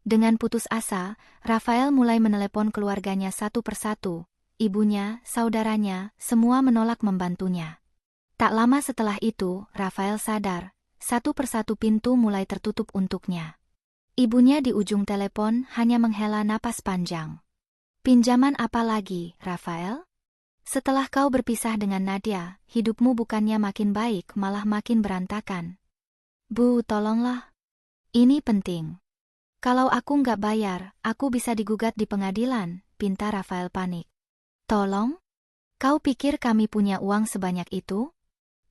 Dengan putus asa, Rafael mulai menelepon keluarganya satu persatu. Ibunya, saudaranya, semua menolak membantunya. Tak lama setelah itu, Rafael sadar, satu persatu pintu mulai tertutup untuknya. Ibunya di ujung telepon hanya menghela napas panjang. Pinjaman apa lagi, Rafael? Setelah kau berpisah dengan Nadia, hidupmu bukannya makin baik, malah makin berantakan. Bu, tolonglah. Ini penting. Kalau aku nggak bayar, aku bisa digugat di pengadilan, pinta Rafael panik. Tolong? Kau pikir kami punya uang sebanyak itu?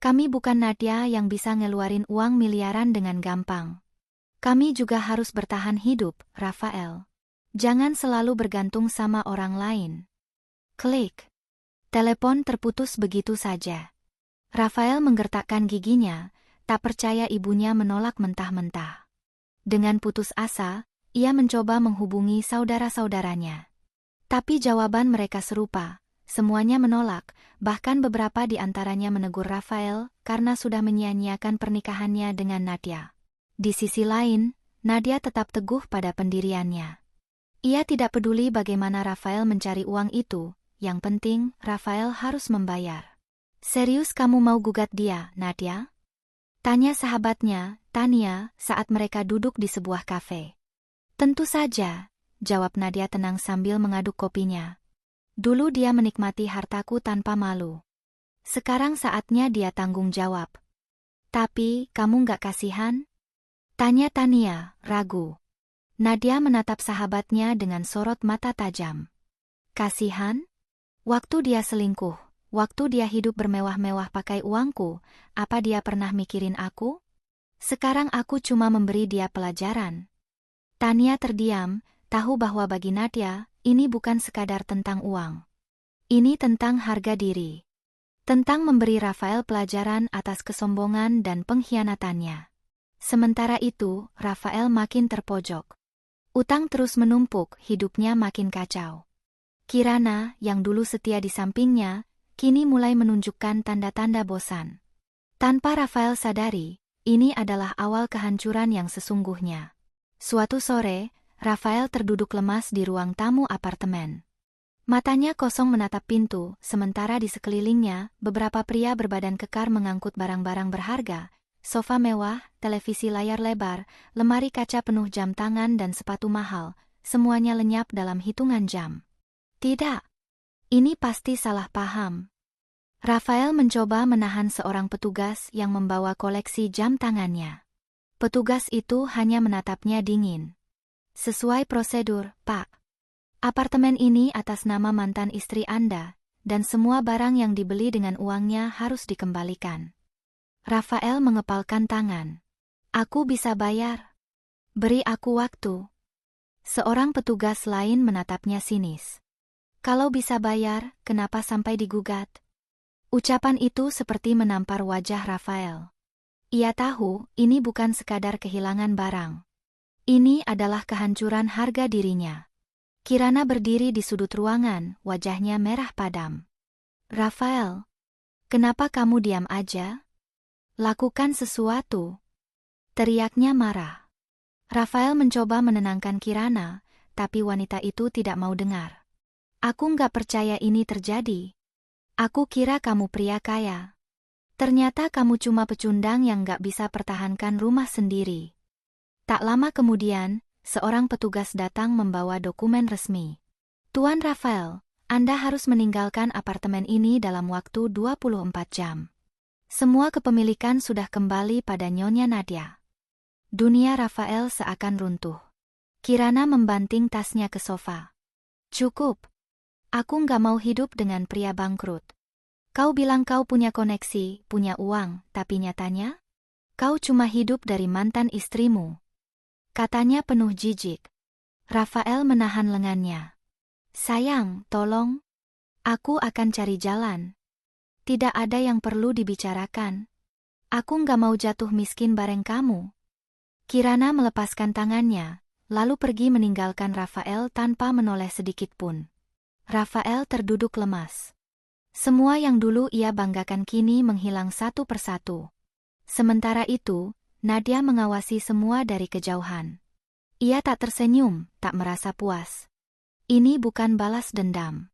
Kami bukan Nadia yang bisa ngeluarin uang miliaran dengan gampang. Kami juga harus bertahan hidup, Rafael. Jangan selalu bergantung sama orang lain. Klik. Telepon terputus begitu saja. Rafael menggertakkan giginya, tak percaya ibunya menolak mentah-mentah. Dengan putus asa, ia mencoba menghubungi saudara-saudaranya. Tapi jawaban mereka serupa, semuanya menolak, bahkan beberapa di antaranya menegur Rafael karena sudah menyia-nyiakan pernikahannya dengan Nadia. Di sisi lain, Nadia tetap teguh pada pendiriannya. Ia tidak peduli bagaimana Rafael mencari uang itu, yang penting Rafael harus membayar. Serius kamu mau gugat dia, Nadia? Tanya sahabatnya, Tania, saat mereka duduk di sebuah kafe. Tentu saja, jawab Nadia tenang sambil mengaduk kopinya. Dulu dia menikmati hartaku tanpa malu. Sekarang saatnya dia tanggung jawab. Tapi, kamu nggak kasihan? Tanya Tania, ragu. Nadia menatap sahabatnya dengan sorot mata tajam. Kasihan? Waktu dia selingkuh, waktu dia hidup bermewah-mewah pakai uangku, apa dia pernah mikirin aku? Sekarang aku cuma memberi dia pelajaran. Tania terdiam, tahu bahwa bagi Nadia, ini bukan sekadar tentang uang. Ini tentang harga diri. Tentang memberi Rafael pelajaran atas kesombongan dan pengkhianatannya. Sementara itu, Rafael makin terpojok. Utang terus menumpuk, hidupnya makin kacau. Kirana, yang dulu setia di sampingnya, kini mulai menunjukkan tanda-tanda bosan. Tanpa Rafael sadari, ini adalah awal kehancuran yang sesungguhnya. Suatu sore, Rafael terduduk lemas di ruang tamu apartemen. Matanya kosong menatap pintu, sementara di sekelilingnya, beberapa pria berbadan kekar mengangkut barang-barang berharga, sofa mewah, televisi layar lebar, lemari kaca penuh jam tangan dan sepatu mahal, semuanya lenyap dalam hitungan jam. Tidak. Ini pasti salah paham. Rafael mencoba menahan seorang petugas yang membawa koleksi jam tangannya. Petugas itu hanya menatapnya dingin. Sesuai prosedur, Pak. Apartemen ini atas nama mantan istri Anda, dan semua barang yang dibeli dengan uangnya harus dikembalikan. Rafael mengepalkan tangan. Aku bisa bayar. Beri aku waktu. Seorang petugas lain menatapnya sinis. Kalau bisa bayar, kenapa sampai digugat? Ucapan itu seperti menampar wajah Rafael. Ia tahu, ini bukan sekadar kehilangan barang. Ini adalah kehancuran harga dirinya. Kirana berdiri di sudut ruangan, wajahnya merah padam. Rafael, kenapa kamu diam aja? Lakukan sesuatu. Teriaknya marah. Rafael mencoba menenangkan Kirana, tapi wanita itu tidak mau dengar. Aku nggak percaya ini terjadi. Aku kira kamu pria kaya. Ternyata kamu cuma pecundang yang nggak bisa pertahankan rumah sendiri. Tak lama kemudian, seorang petugas datang membawa dokumen resmi. Tuan Rafael, Anda harus meninggalkan apartemen ini dalam waktu 24 jam. Semua kepemilikan sudah kembali pada Nyonya Nadia. Dunia Rafael seakan runtuh. Kirana membanting tasnya ke sofa. Cukup. Aku nggak mau hidup dengan pria bangkrut. Kau bilang kau punya koneksi, punya uang, tapi nyatanya? Kau cuma hidup dari mantan istrimu. Katanya penuh jijik. Rafael menahan lengannya. Sayang, tolong. Aku akan cari jalan. Tidak ada yang perlu dibicarakan. Aku nggak mau jatuh miskin bareng kamu. Kirana melepaskan tangannya, lalu pergi meninggalkan Rafael tanpa menoleh sedikit pun. Rafael terduduk lemas. Semua yang dulu ia banggakan kini menghilang satu persatu. Sementara itu, Nadia mengawasi semua dari kejauhan. Ia tak tersenyum, tak merasa puas. Ini bukan balas dendam.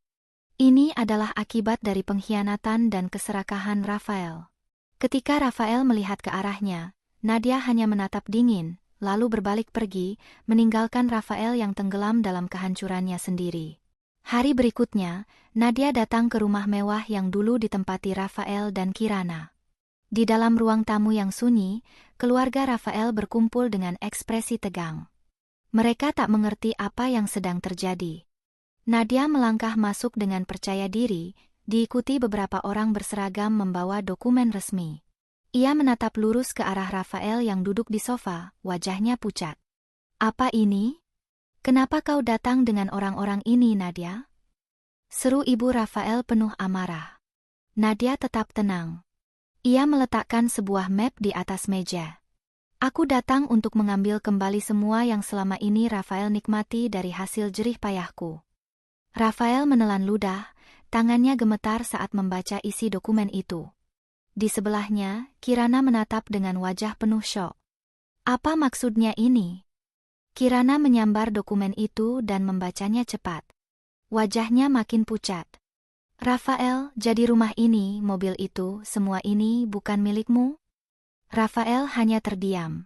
Ini adalah akibat dari pengkhianatan dan keserakahan Rafael. Ketika Rafael melihat ke arahnya, Nadia hanya menatap dingin, lalu berbalik pergi, meninggalkan Rafael yang tenggelam dalam kehancurannya sendiri. Hari berikutnya, Nadia datang ke rumah mewah yang dulu ditempati Rafael dan Kirana. Di dalam ruang tamu yang sunyi, keluarga Rafael berkumpul dengan ekspresi tegang. Mereka tak mengerti apa yang sedang terjadi. Nadia melangkah masuk dengan percaya diri, diikuti beberapa orang berseragam membawa dokumen resmi. Ia menatap lurus ke arah Rafael yang duduk di sofa, wajahnya pucat. "Apa ini? Kenapa kau datang dengan orang-orang ini, Nadia?" seru ibu Rafael penuh amarah. Nadia tetap tenang. Ia meletakkan sebuah map di atas meja. "Aku datang untuk mengambil kembali semua yang selama ini Rafael nikmati dari hasil jerih payahku." Rafael menelan ludah, tangannya gemetar saat membaca isi dokumen itu. Di sebelahnya, Kirana menatap dengan wajah penuh syok. "Apa maksudnya ini?" Kirana menyambar dokumen itu dan membacanya cepat. Wajahnya makin pucat. "Rafael, jadi rumah ini, mobil itu, semua ini bukan milikmu?" Rafael hanya terdiam.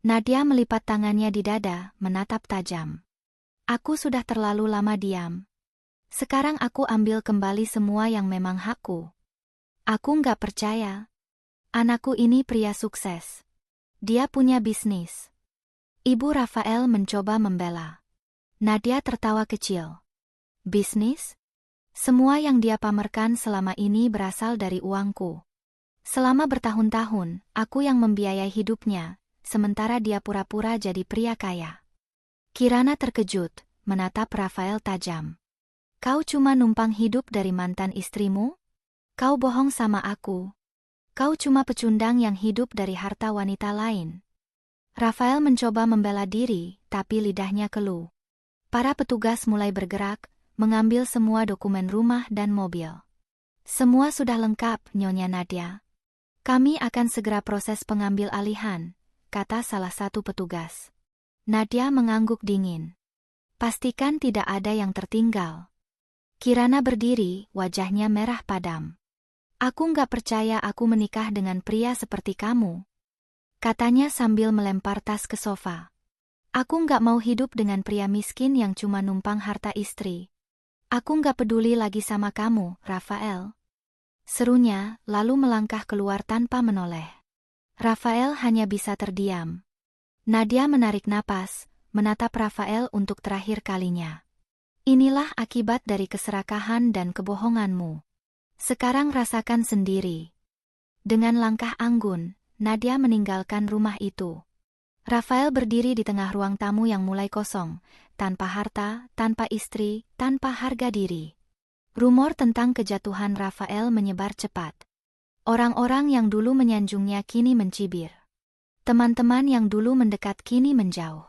Nadia melipat tangannya di dada, menatap tajam. "Aku sudah terlalu lama diam. Sekarang aku ambil kembali semua yang memang hakku." "Aku nggak percaya. Anakku ini pria sukses. Dia punya bisnis." Ibu Rafael mencoba membela. Nadia tertawa kecil. "Bisnis? Semua yang dia pamerkan selama ini berasal dari uangku. Selama bertahun-tahun, aku yang membiayai hidupnya, sementara dia pura-pura jadi pria kaya." Kirana terkejut, menatap Rafael tajam. "Kau cuma numpang hidup dari mantan istrimu? Kau bohong sama aku. Kau cuma pecundang yang hidup dari harta wanita lain." Rafael mencoba membela diri, tapi lidahnya keluh. Para petugas mulai bergerak, mengambil semua dokumen rumah dan mobil. "Semua sudah lengkap, Nyonya Nadia. Kami akan segera proses pengambil alihan," kata salah satu petugas. Nadia mengangguk dingin. "Pastikan tidak ada yang tertinggal." Kirana berdiri, wajahnya merah padam. "Aku nggak percaya aku menikah dengan pria seperti kamu," katanya sambil melempar tas ke sofa. "Aku nggak mau hidup dengan pria miskin yang cuma numpang harta istri. Aku nggak peduli lagi sama kamu, Rafael," serunya, lalu melangkah keluar tanpa menoleh. Rafael hanya bisa terdiam. Nadia menarik napas, menatap Rafael untuk terakhir kalinya. "Inilah akibat dari keserakahan dan kebohonganmu. Sekarang rasakan sendiri." Dengan langkah anggun, Nadia meninggalkan rumah itu. Rafael berdiri di tengah ruang tamu yang mulai kosong, tanpa harta, tanpa istri, tanpa harga diri. Rumor tentang kejatuhan Rafael menyebar cepat. Orang-orang yang dulu menyanjungnya kini mencibir. Teman-teman yang dulu mendekat kini menjauh.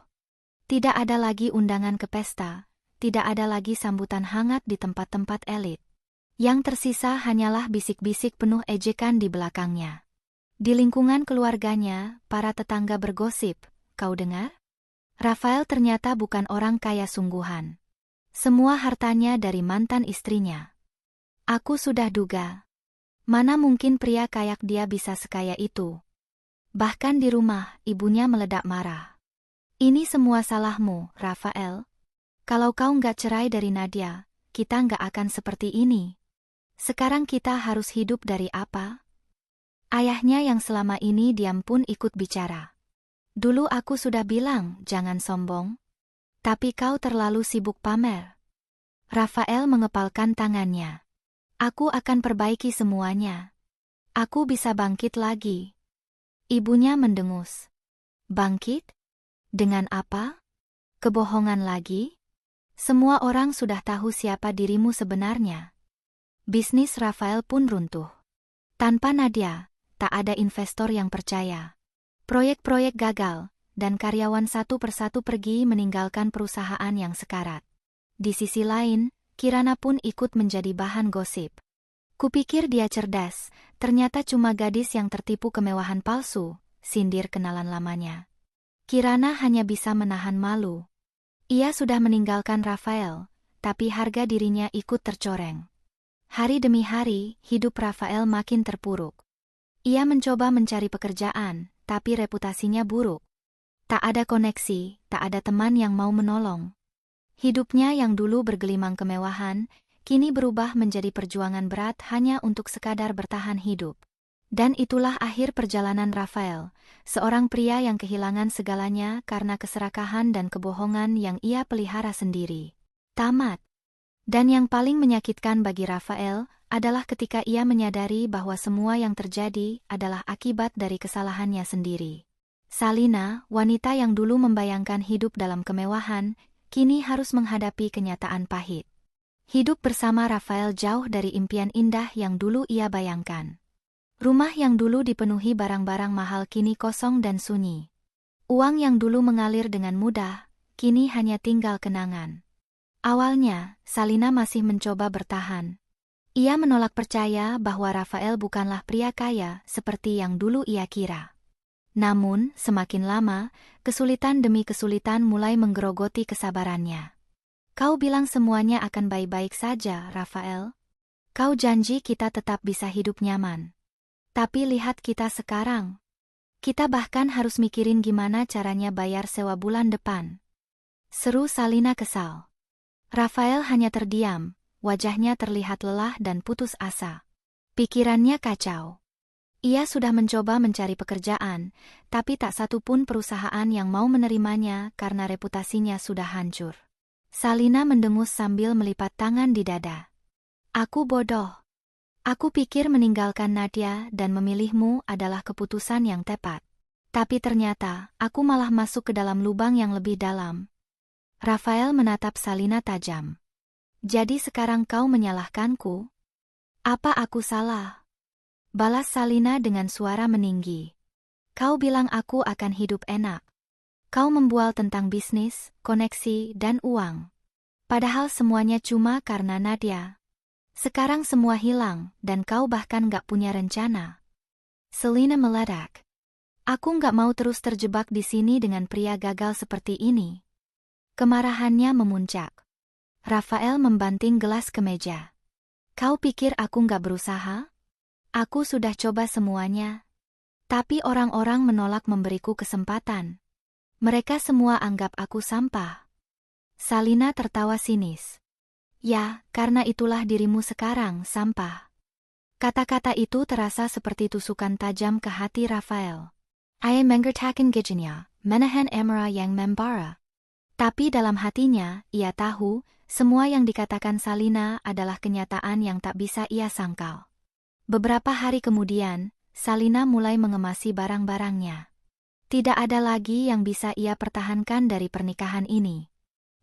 Tidak ada lagi undangan ke pesta. Tidak ada lagi sambutan hangat di tempat-tempat elit. Yang tersisa hanyalah bisik-bisik penuh ejekan di belakangnya. Di lingkungan keluarganya, para tetangga bergosip, "Kau dengar? Rafael ternyata bukan orang kaya sungguhan. Semua hartanya dari mantan istrinya. Aku sudah duga. Mana mungkin pria kayak dia bisa sekaya itu?" Bahkan di rumah, ibunya meledak marah. "Ini semua salahmu, Rafael. Kalau kau nggak cerai dari Nadia, kita nggak akan seperti ini. Sekarang kita harus hidup dari apa?" Ayahnya yang selama ini diam pun ikut bicara. "Dulu aku sudah bilang jangan sombong. Tapi kau terlalu sibuk pamer." Rafael mengepalkan tangannya. "Aku akan perbaiki semuanya. Aku bisa bangkit lagi." Ibunya mendengus. "Bangkit? Dengan apa? Kebohongan lagi? Semua orang sudah tahu siapa dirimu sebenarnya." Bisnis Rafael pun runtuh. Tanpa Nadia, tak ada investor yang percaya. Proyek-proyek gagal, dan karyawan satu persatu pergi meninggalkan perusahaan yang sekarat. Di sisi lain, Kirana pun ikut menjadi bahan gosip. Kupikir dia cerdas, ternyata cuma gadis yang tertipu kemewahan palsu, sindir kenalan lamanya. Kirana hanya bisa menahan malu. Ia sudah meninggalkan Rafael, tapi harga dirinya ikut tercoreng. Hari demi hari, hidup Rafael makin terpuruk. Ia mencoba mencari pekerjaan, tapi reputasinya buruk. Tak ada koneksi, tak ada teman yang mau menolong. Hidupnya yang dulu bergelimang kemewahan, kini berubah menjadi perjuangan berat hanya untuk sekadar bertahan hidup. Dan itulah akhir perjalanan Rafael, seorang pria yang kehilangan segalanya karena keserakahan dan kebohongan yang ia pelihara sendiri. Tamat. Dan yang paling menyakitkan bagi Rafael adalah ketika ia menyadari bahwa semua yang terjadi adalah akibat dari kesalahannya sendiri. Salina, wanita yang dulu membayangkan hidup dalam kemewahan, kini harus menghadapi kenyataan pahit. Hidup bersama Rafael jauh dari impian indah yang dulu ia bayangkan. Rumah yang dulu dipenuhi barang-barang mahal kini kosong dan sunyi. Uang yang dulu mengalir dengan mudah, kini hanya tinggal kenangan. Awalnya, Salina masih mencoba bertahan. Ia menolak percaya bahwa Rafael bukanlah pria kaya seperti yang dulu ia kira. Namun, semakin lama, kesulitan demi kesulitan mulai menggerogoti kesabarannya. Kau bilang semuanya akan baik-baik saja, Rafael. Kau janji kita tetap bisa hidup nyaman. Tapi lihat kita sekarang. Kita bahkan harus mikirin gimana caranya bayar sewa bulan depan. Seru Salina kesal. Rafael hanya terdiam, wajahnya terlihat lelah dan putus asa. Pikirannya kacau. Ia sudah mencoba mencari pekerjaan, tapi tak satu pun perusahaan yang mau menerimanya karena reputasinya sudah hancur. Salina mendengus sambil melipat tangan di dada. Aku bodoh. Aku pikir meninggalkan Nadia dan memilihmu adalah keputusan yang tepat. Tapi ternyata, aku malah masuk ke dalam lubang yang lebih dalam. Rafael menatap Salina tajam. Jadi sekarang kau menyalahkanku? Apa aku salah? Balas Salina dengan suara meninggi. Kau bilang aku akan hidup enak. Kau membual tentang bisnis, koneksi, dan uang. Padahal semuanya cuma karena Nadia. Sekarang semua hilang, dan kau bahkan gak punya rencana. Salina meledak. Aku gak mau terus terjebak di sini dengan pria gagal seperti ini. Kemarahannya memuncak. Rafael membanting gelas ke meja. Kau pikir aku gak berusaha? Aku sudah coba semuanya. Tapi orang-orang menolak memberiku kesempatan. Mereka semua anggap aku sampah. Salina tertawa sinis. Ya, karena itulah dirimu sekarang, sampah. Kata-kata itu terasa seperti tusukan tajam ke hati Rafael. Ia menggertakkan giginya, menahan amarah yang membara. Tapi dalam hatinya, ia tahu, semua yang dikatakan Salina adalah kenyataan yang tak bisa ia sangkal. Beberapa hari kemudian, Salina mulai mengemasi barang-barangnya. Tidak ada lagi yang bisa ia pertahankan dari pernikahan ini.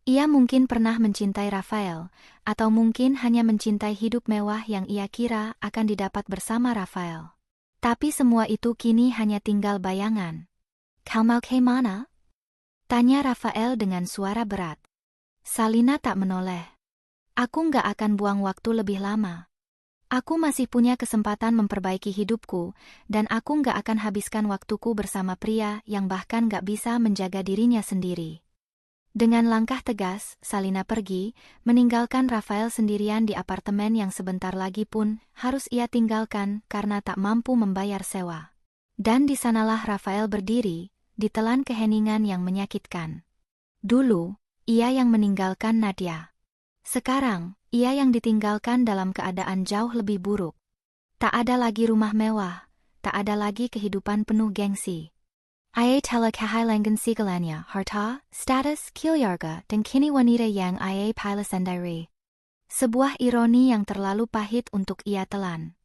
Ia mungkin pernah mencintai Rafael, atau mungkin hanya mencintai hidup mewah yang ia kira akan didapat bersama Rafael. Tapi semua itu kini hanya tinggal bayangan. Kau mau ke mana? Tanya Rafael dengan suara berat. Salina tak menoleh. Aku nggak akan buang waktu lebih lama. Aku masih punya kesempatan memperbaiki hidupku, dan aku nggak akan habiskan waktuku bersama pria yang bahkan nggak bisa menjaga dirinya sendiri. Dengan langkah tegas, Salina pergi, meninggalkan Rafael sendirian di apartemen yang sebentar lagi pun harus ia tinggalkan karena tak mampu membayar sewa. Dan di sanalah Rafael berdiri, ditelan keheningan yang menyakitkan. Dulu, ia yang meninggalkan Nadia. Sekarang, ia yang ditinggalkan dalam keadaan jauh lebih buruk. Tak ada lagi rumah mewah, tak ada lagi kehidupan penuh gengsi. Ia telah kehilangan segalanya, harta, status, keluarga, dan kini wanita yang ia pilih sendiri. Sebuah ironi yang terlalu pahit untuk ia telan.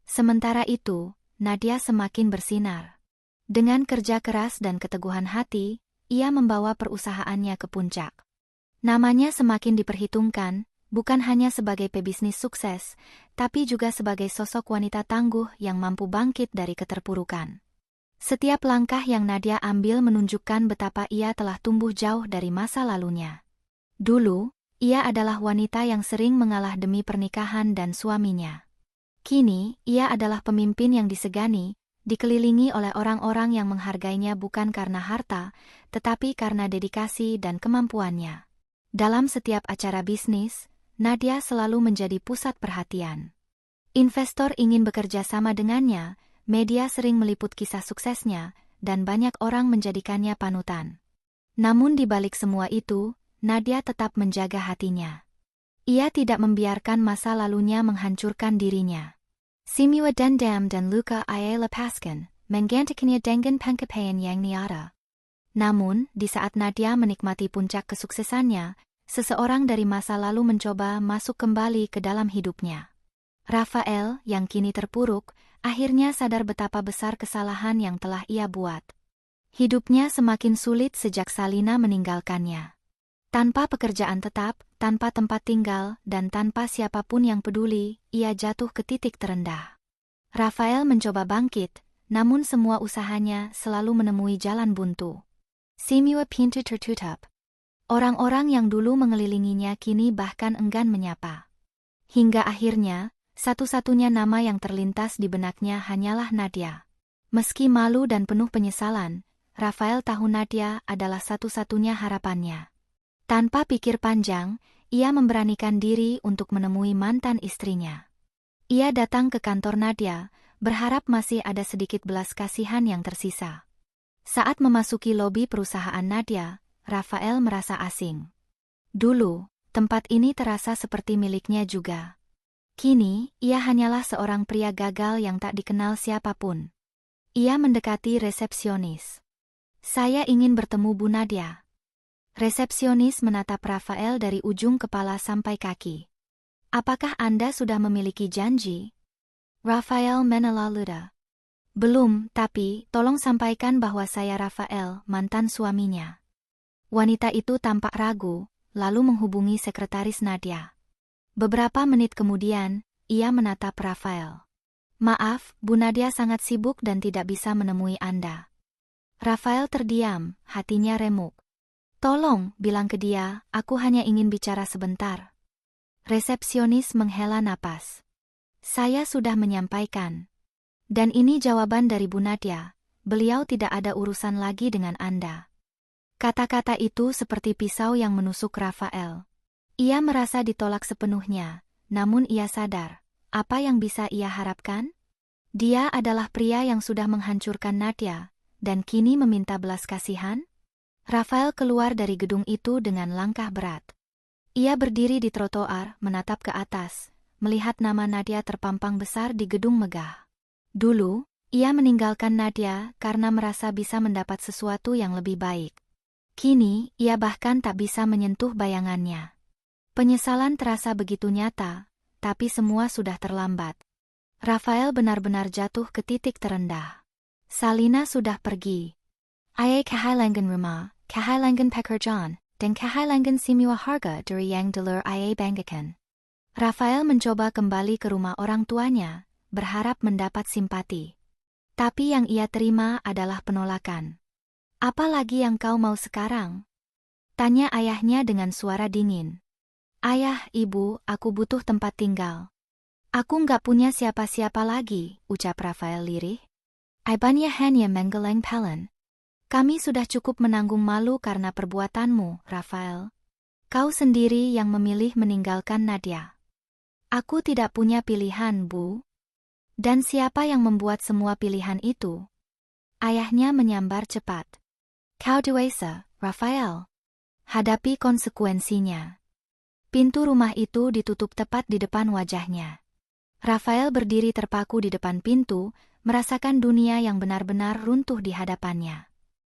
Sementara itu, Nadia semakin bersinar. Dengan kerja keras dan keteguhan hati, ia membawa perusahaannya ke puncak. Namanya semakin diperhitungkan, bukan hanya sebagai pebisnis sukses, tapi juga sebagai sosok wanita tangguh yang mampu bangkit dari keterpurukan. Setiap langkah yang Nadia ambil menunjukkan betapa ia telah tumbuh jauh dari masa lalunya. Dulu, ia adalah wanita yang sering mengalah demi pernikahan dan suaminya. Kini, ia adalah pemimpin yang disegani, dikelilingi oleh orang-orang yang menghargainya bukan karena harta, tetapi karena dedikasi dan kemampuannya. Dalam setiap acara bisnis, Nadia selalu menjadi pusat perhatian. Investor ingin bekerja sama dengannya, media sering meliput kisah suksesnya, dan banyak orang menjadikannya panutan. Namun di balik semua itu, Nadia tetap menjaga hatinya. Ia tidak membiarkan masa lalunya menghancurkan dirinya. Semua dendam dan luka ia lepaskan, menggantikannya dengan pencapaian yang nyata. Namun, di saat Nadia menikmati puncak kesuksesannya, seseorang dari masa lalu mencoba masuk kembali ke dalam hidupnya. Rafael, yang kini terpuruk, akhirnya sadar betapa besar kesalahan yang telah ia buat. Hidupnya semakin sulit sejak Salina meninggalkannya. Tanpa pekerjaan tetap, tanpa tempat tinggal, dan tanpa siapapun yang peduli, ia jatuh ke titik terendah. Rafael mencoba bangkit, namun semua usahanya selalu menemui jalan buntu. Semua pintu tertutup. Orang-orang yang dulu mengelilinginya kini bahkan enggan menyapa. Hingga akhirnya, satu-satunya nama yang terlintas di benaknya hanyalah Nadia. Meski malu dan penuh penyesalan, Rafael tahu Nadia adalah satu-satunya harapannya. Tanpa pikir panjang, ia memberanikan diri untuk menemui mantan istrinya. Ia datang ke kantor Nadia, berharap masih ada sedikit belas kasihan yang tersisa. Saat memasuki lobi perusahaan Nadia, Rafael merasa asing. Dulu, tempat ini terasa seperti miliknya juga. Kini, ia hanyalah seorang pria gagal yang tak dikenal siapapun. Ia mendekati resepsionis. "Saya ingin bertemu Bu Nadia." Resepsionis menatap Rafael dari ujung kepala sampai kaki. "Apakah Anda sudah memiliki janji?" Rafael menela ludah. "Belum, tapi tolong sampaikan bahwa saya Rafael, mantan suaminya." Wanita itu tampak ragu, lalu menghubungi sekretaris Nadia. Beberapa menit kemudian, ia menatap Rafael. "Maaf, Bu Nadia sangat sibuk dan tidak bisa menemui Anda." Rafael terdiam, hatinya remuk. "Tolong, bilang ke dia, aku hanya ingin bicara sebentar." Resepsionis menghela napas. "Saya sudah menyampaikan. Dan ini jawaban dari Bu Nadia, beliau tidak ada urusan lagi dengan Anda." Kata-kata itu seperti pisau yang menusuk Rafael. Ia merasa ditolak sepenuhnya, namun ia sadar, apa yang bisa ia harapkan? Dia adalah pria yang sudah menghancurkan Nadia, dan kini meminta belas kasihan? Rafael keluar dari gedung itu dengan langkah berat. Ia berdiri di trotoar, menatap ke atas, melihat nama Nadia terpampang besar di gedung megah. Dulu, ia meninggalkan Nadia karena merasa bisa mendapat sesuatu yang lebih baik. Kini, ia bahkan tak bisa menyentuh bayangannya. Penyesalan terasa begitu nyata, tapi semua sudah terlambat. Rafael benar-benar jatuh ke titik terendah. Salina sudah pergi. Ia kehilangan rumah, kehilangan pekerjaan, dan kehilangan semua harga diri yang dulu ia banggakan. Rafael mencoba kembali ke rumah orang tuanya, berharap mendapat simpati. Tapi yang ia terima adalah penolakan. "Apa lagi yang kau mau sekarang?" tanya ayahnya dengan suara dingin. "Ayah, Ibu, aku butuh tempat tinggal." "Aku nggak punya siapa-siapa lagi," ucap Rafael lirih. "Ibanya hanya menggeleng pelan." "Kami sudah cukup menanggung malu karena perbuatanmu, Rafael. Kau sendiri yang memilih meninggalkan Nadia." "Aku tidak punya pilihan, Bu." "Dan siapa yang membuat semua pilihan itu?" Ayahnya menyambar cepat. "Kau dewasa, Rafael. Hadapi konsekuensinya." Pintu rumah itu ditutup tepat di depan wajahnya. Rafael berdiri terpaku di depan pintu, merasakan dunia yang benar-benar runtuh di hadapannya.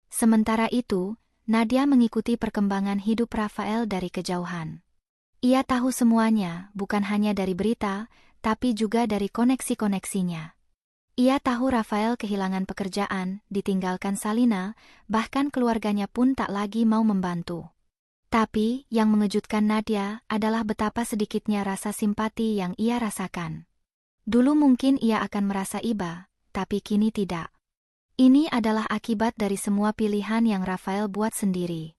Sementara itu, Nadia mengikuti perkembangan hidup Rafael dari kejauhan. Ia tahu semuanya, bukan hanya dari berita, tapi juga dari koneksi-koneksinya. Ia tahu Rafael kehilangan pekerjaan, ditinggalkan Salina, bahkan keluarganya pun tak lagi mau membantu. Tapi, yang mengejutkan Nadia adalah betapa sedikitnya rasa simpati yang ia rasakan. Dulu mungkin ia akan merasa iba, tapi kini tidak. Ini adalah akibat dari semua pilihan yang Rafael buat sendiri.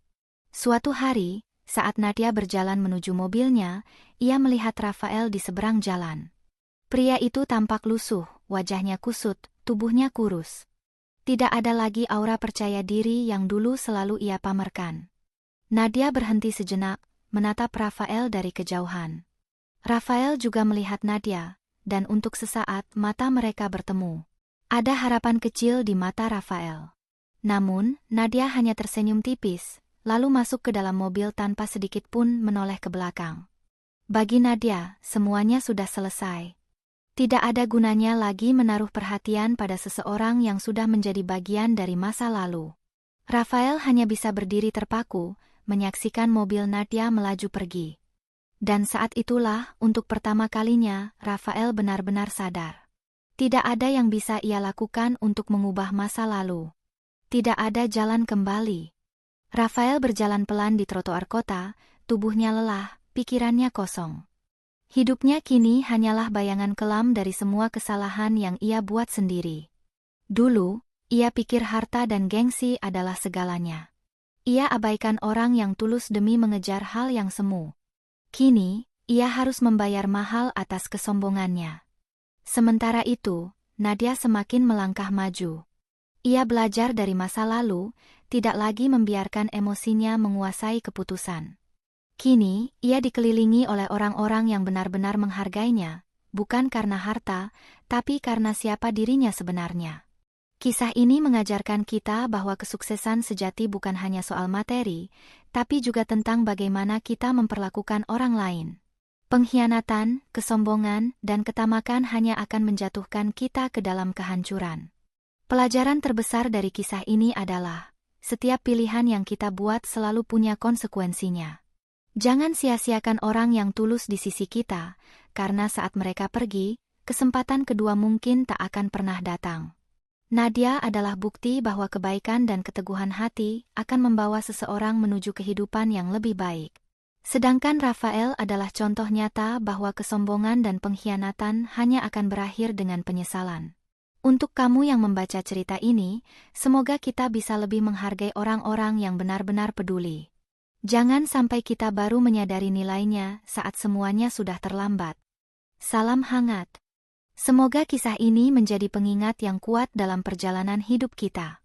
Suatu hari, saat Nadia berjalan menuju mobilnya, ia melihat Rafael di seberang jalan. Pria itu tampak lusuh, wajahnya kusut, tubuhnya kurus. Tidak ada lagi aura percaya diri yang dulu selalu ia pamerkan. Nadia berhenti sejenak, menatap Rafael dari kejauhan. Rafael juga melihat Nadia, dan untuk sesaat mata mereka bertemu. Ada harapan kecil di mata Rafael. Namun, Nadia hanya tersenyum tipis, lalu masuk ke dalam mobil tanpa sedikit pun menoleh ke belakang. Bagi Nadia, semuanya sudah selesai. Tidak ada gunanya lagi menaruh perhatian pada seseorang yang sudah menjadi bagian dari masa lalu. Rafael hanya bisa berdiri terpaku, menyaksikan mobil Nadia melaju pergi. Dan saat itulah, untuk pertama kalinya, Rafael benar-benar sadar. Tidak ada yang bisa ia lakukan untuk mengubah masa lalu. Tidak ada jalan kembali. Rafael berjalan pelan di trotoar kota, tubuhnya lelah, pikirannya kosong. Hidupnya kini hanyalah bayangan kelam dari semua kesalahan yang ia buat sendiri. Dulu, ia pikir harta dan gengsi adalah segalanya. Ia abaikan orang yang tulus demi mengejar hal yang semu. Kini, ia harus membayar mahal atas kesombongannya. Sementara itu, Nadia semakin melangkah maju. Ia belajar dari masa lalu, tidak lagi membiarkan emosinya menguasai keputusan. Kini, ia dikelilingi oleh orang-orang yang benar-benar menghargainya, bukan karena harta, tapi karena siapa dirinya sebenarnya. Kisah ini mengajarkan kita bahwa kesuksesan sejati bukan hanya soal materi, tapi juga tentang bagaimana kita memperlakukan orang lain. Pengkhianatan, kesombongan, dan ketamakan hanya akan menjatuhkan kita ke dalam kehancuran. Pelajaran terbesar dari kisah ini adalah, setiap pilihan yang kita buat selalu punya konsekuensinya. Jangan sia-siakan orang yang tulus di sisi kita, karena saat mereka pergi, kesempatan kedua mungkin tak akan pernah datang. Nadia adalah bukti bahwa kebaikan dan keteguhan hati akan membawa seseorang menuju kehidupan yang lebih baik. Sedangkan Rafael adalah contoh nyata bahwa kesombongan dan pengkhianatan hanya akan berakhir dengan penyesalan. Untuk kamu yang membaca cerita ini, semoga kita bisa lebih menghargai orang-orang yang benar-benar peduli. Jangan sampai kita baru menyadari nilainya saat semuanya sudah terlambat. Salam hangat. Semoga kisah ini menjadi pengingat yang kuat dalam perjalanan hidup kita.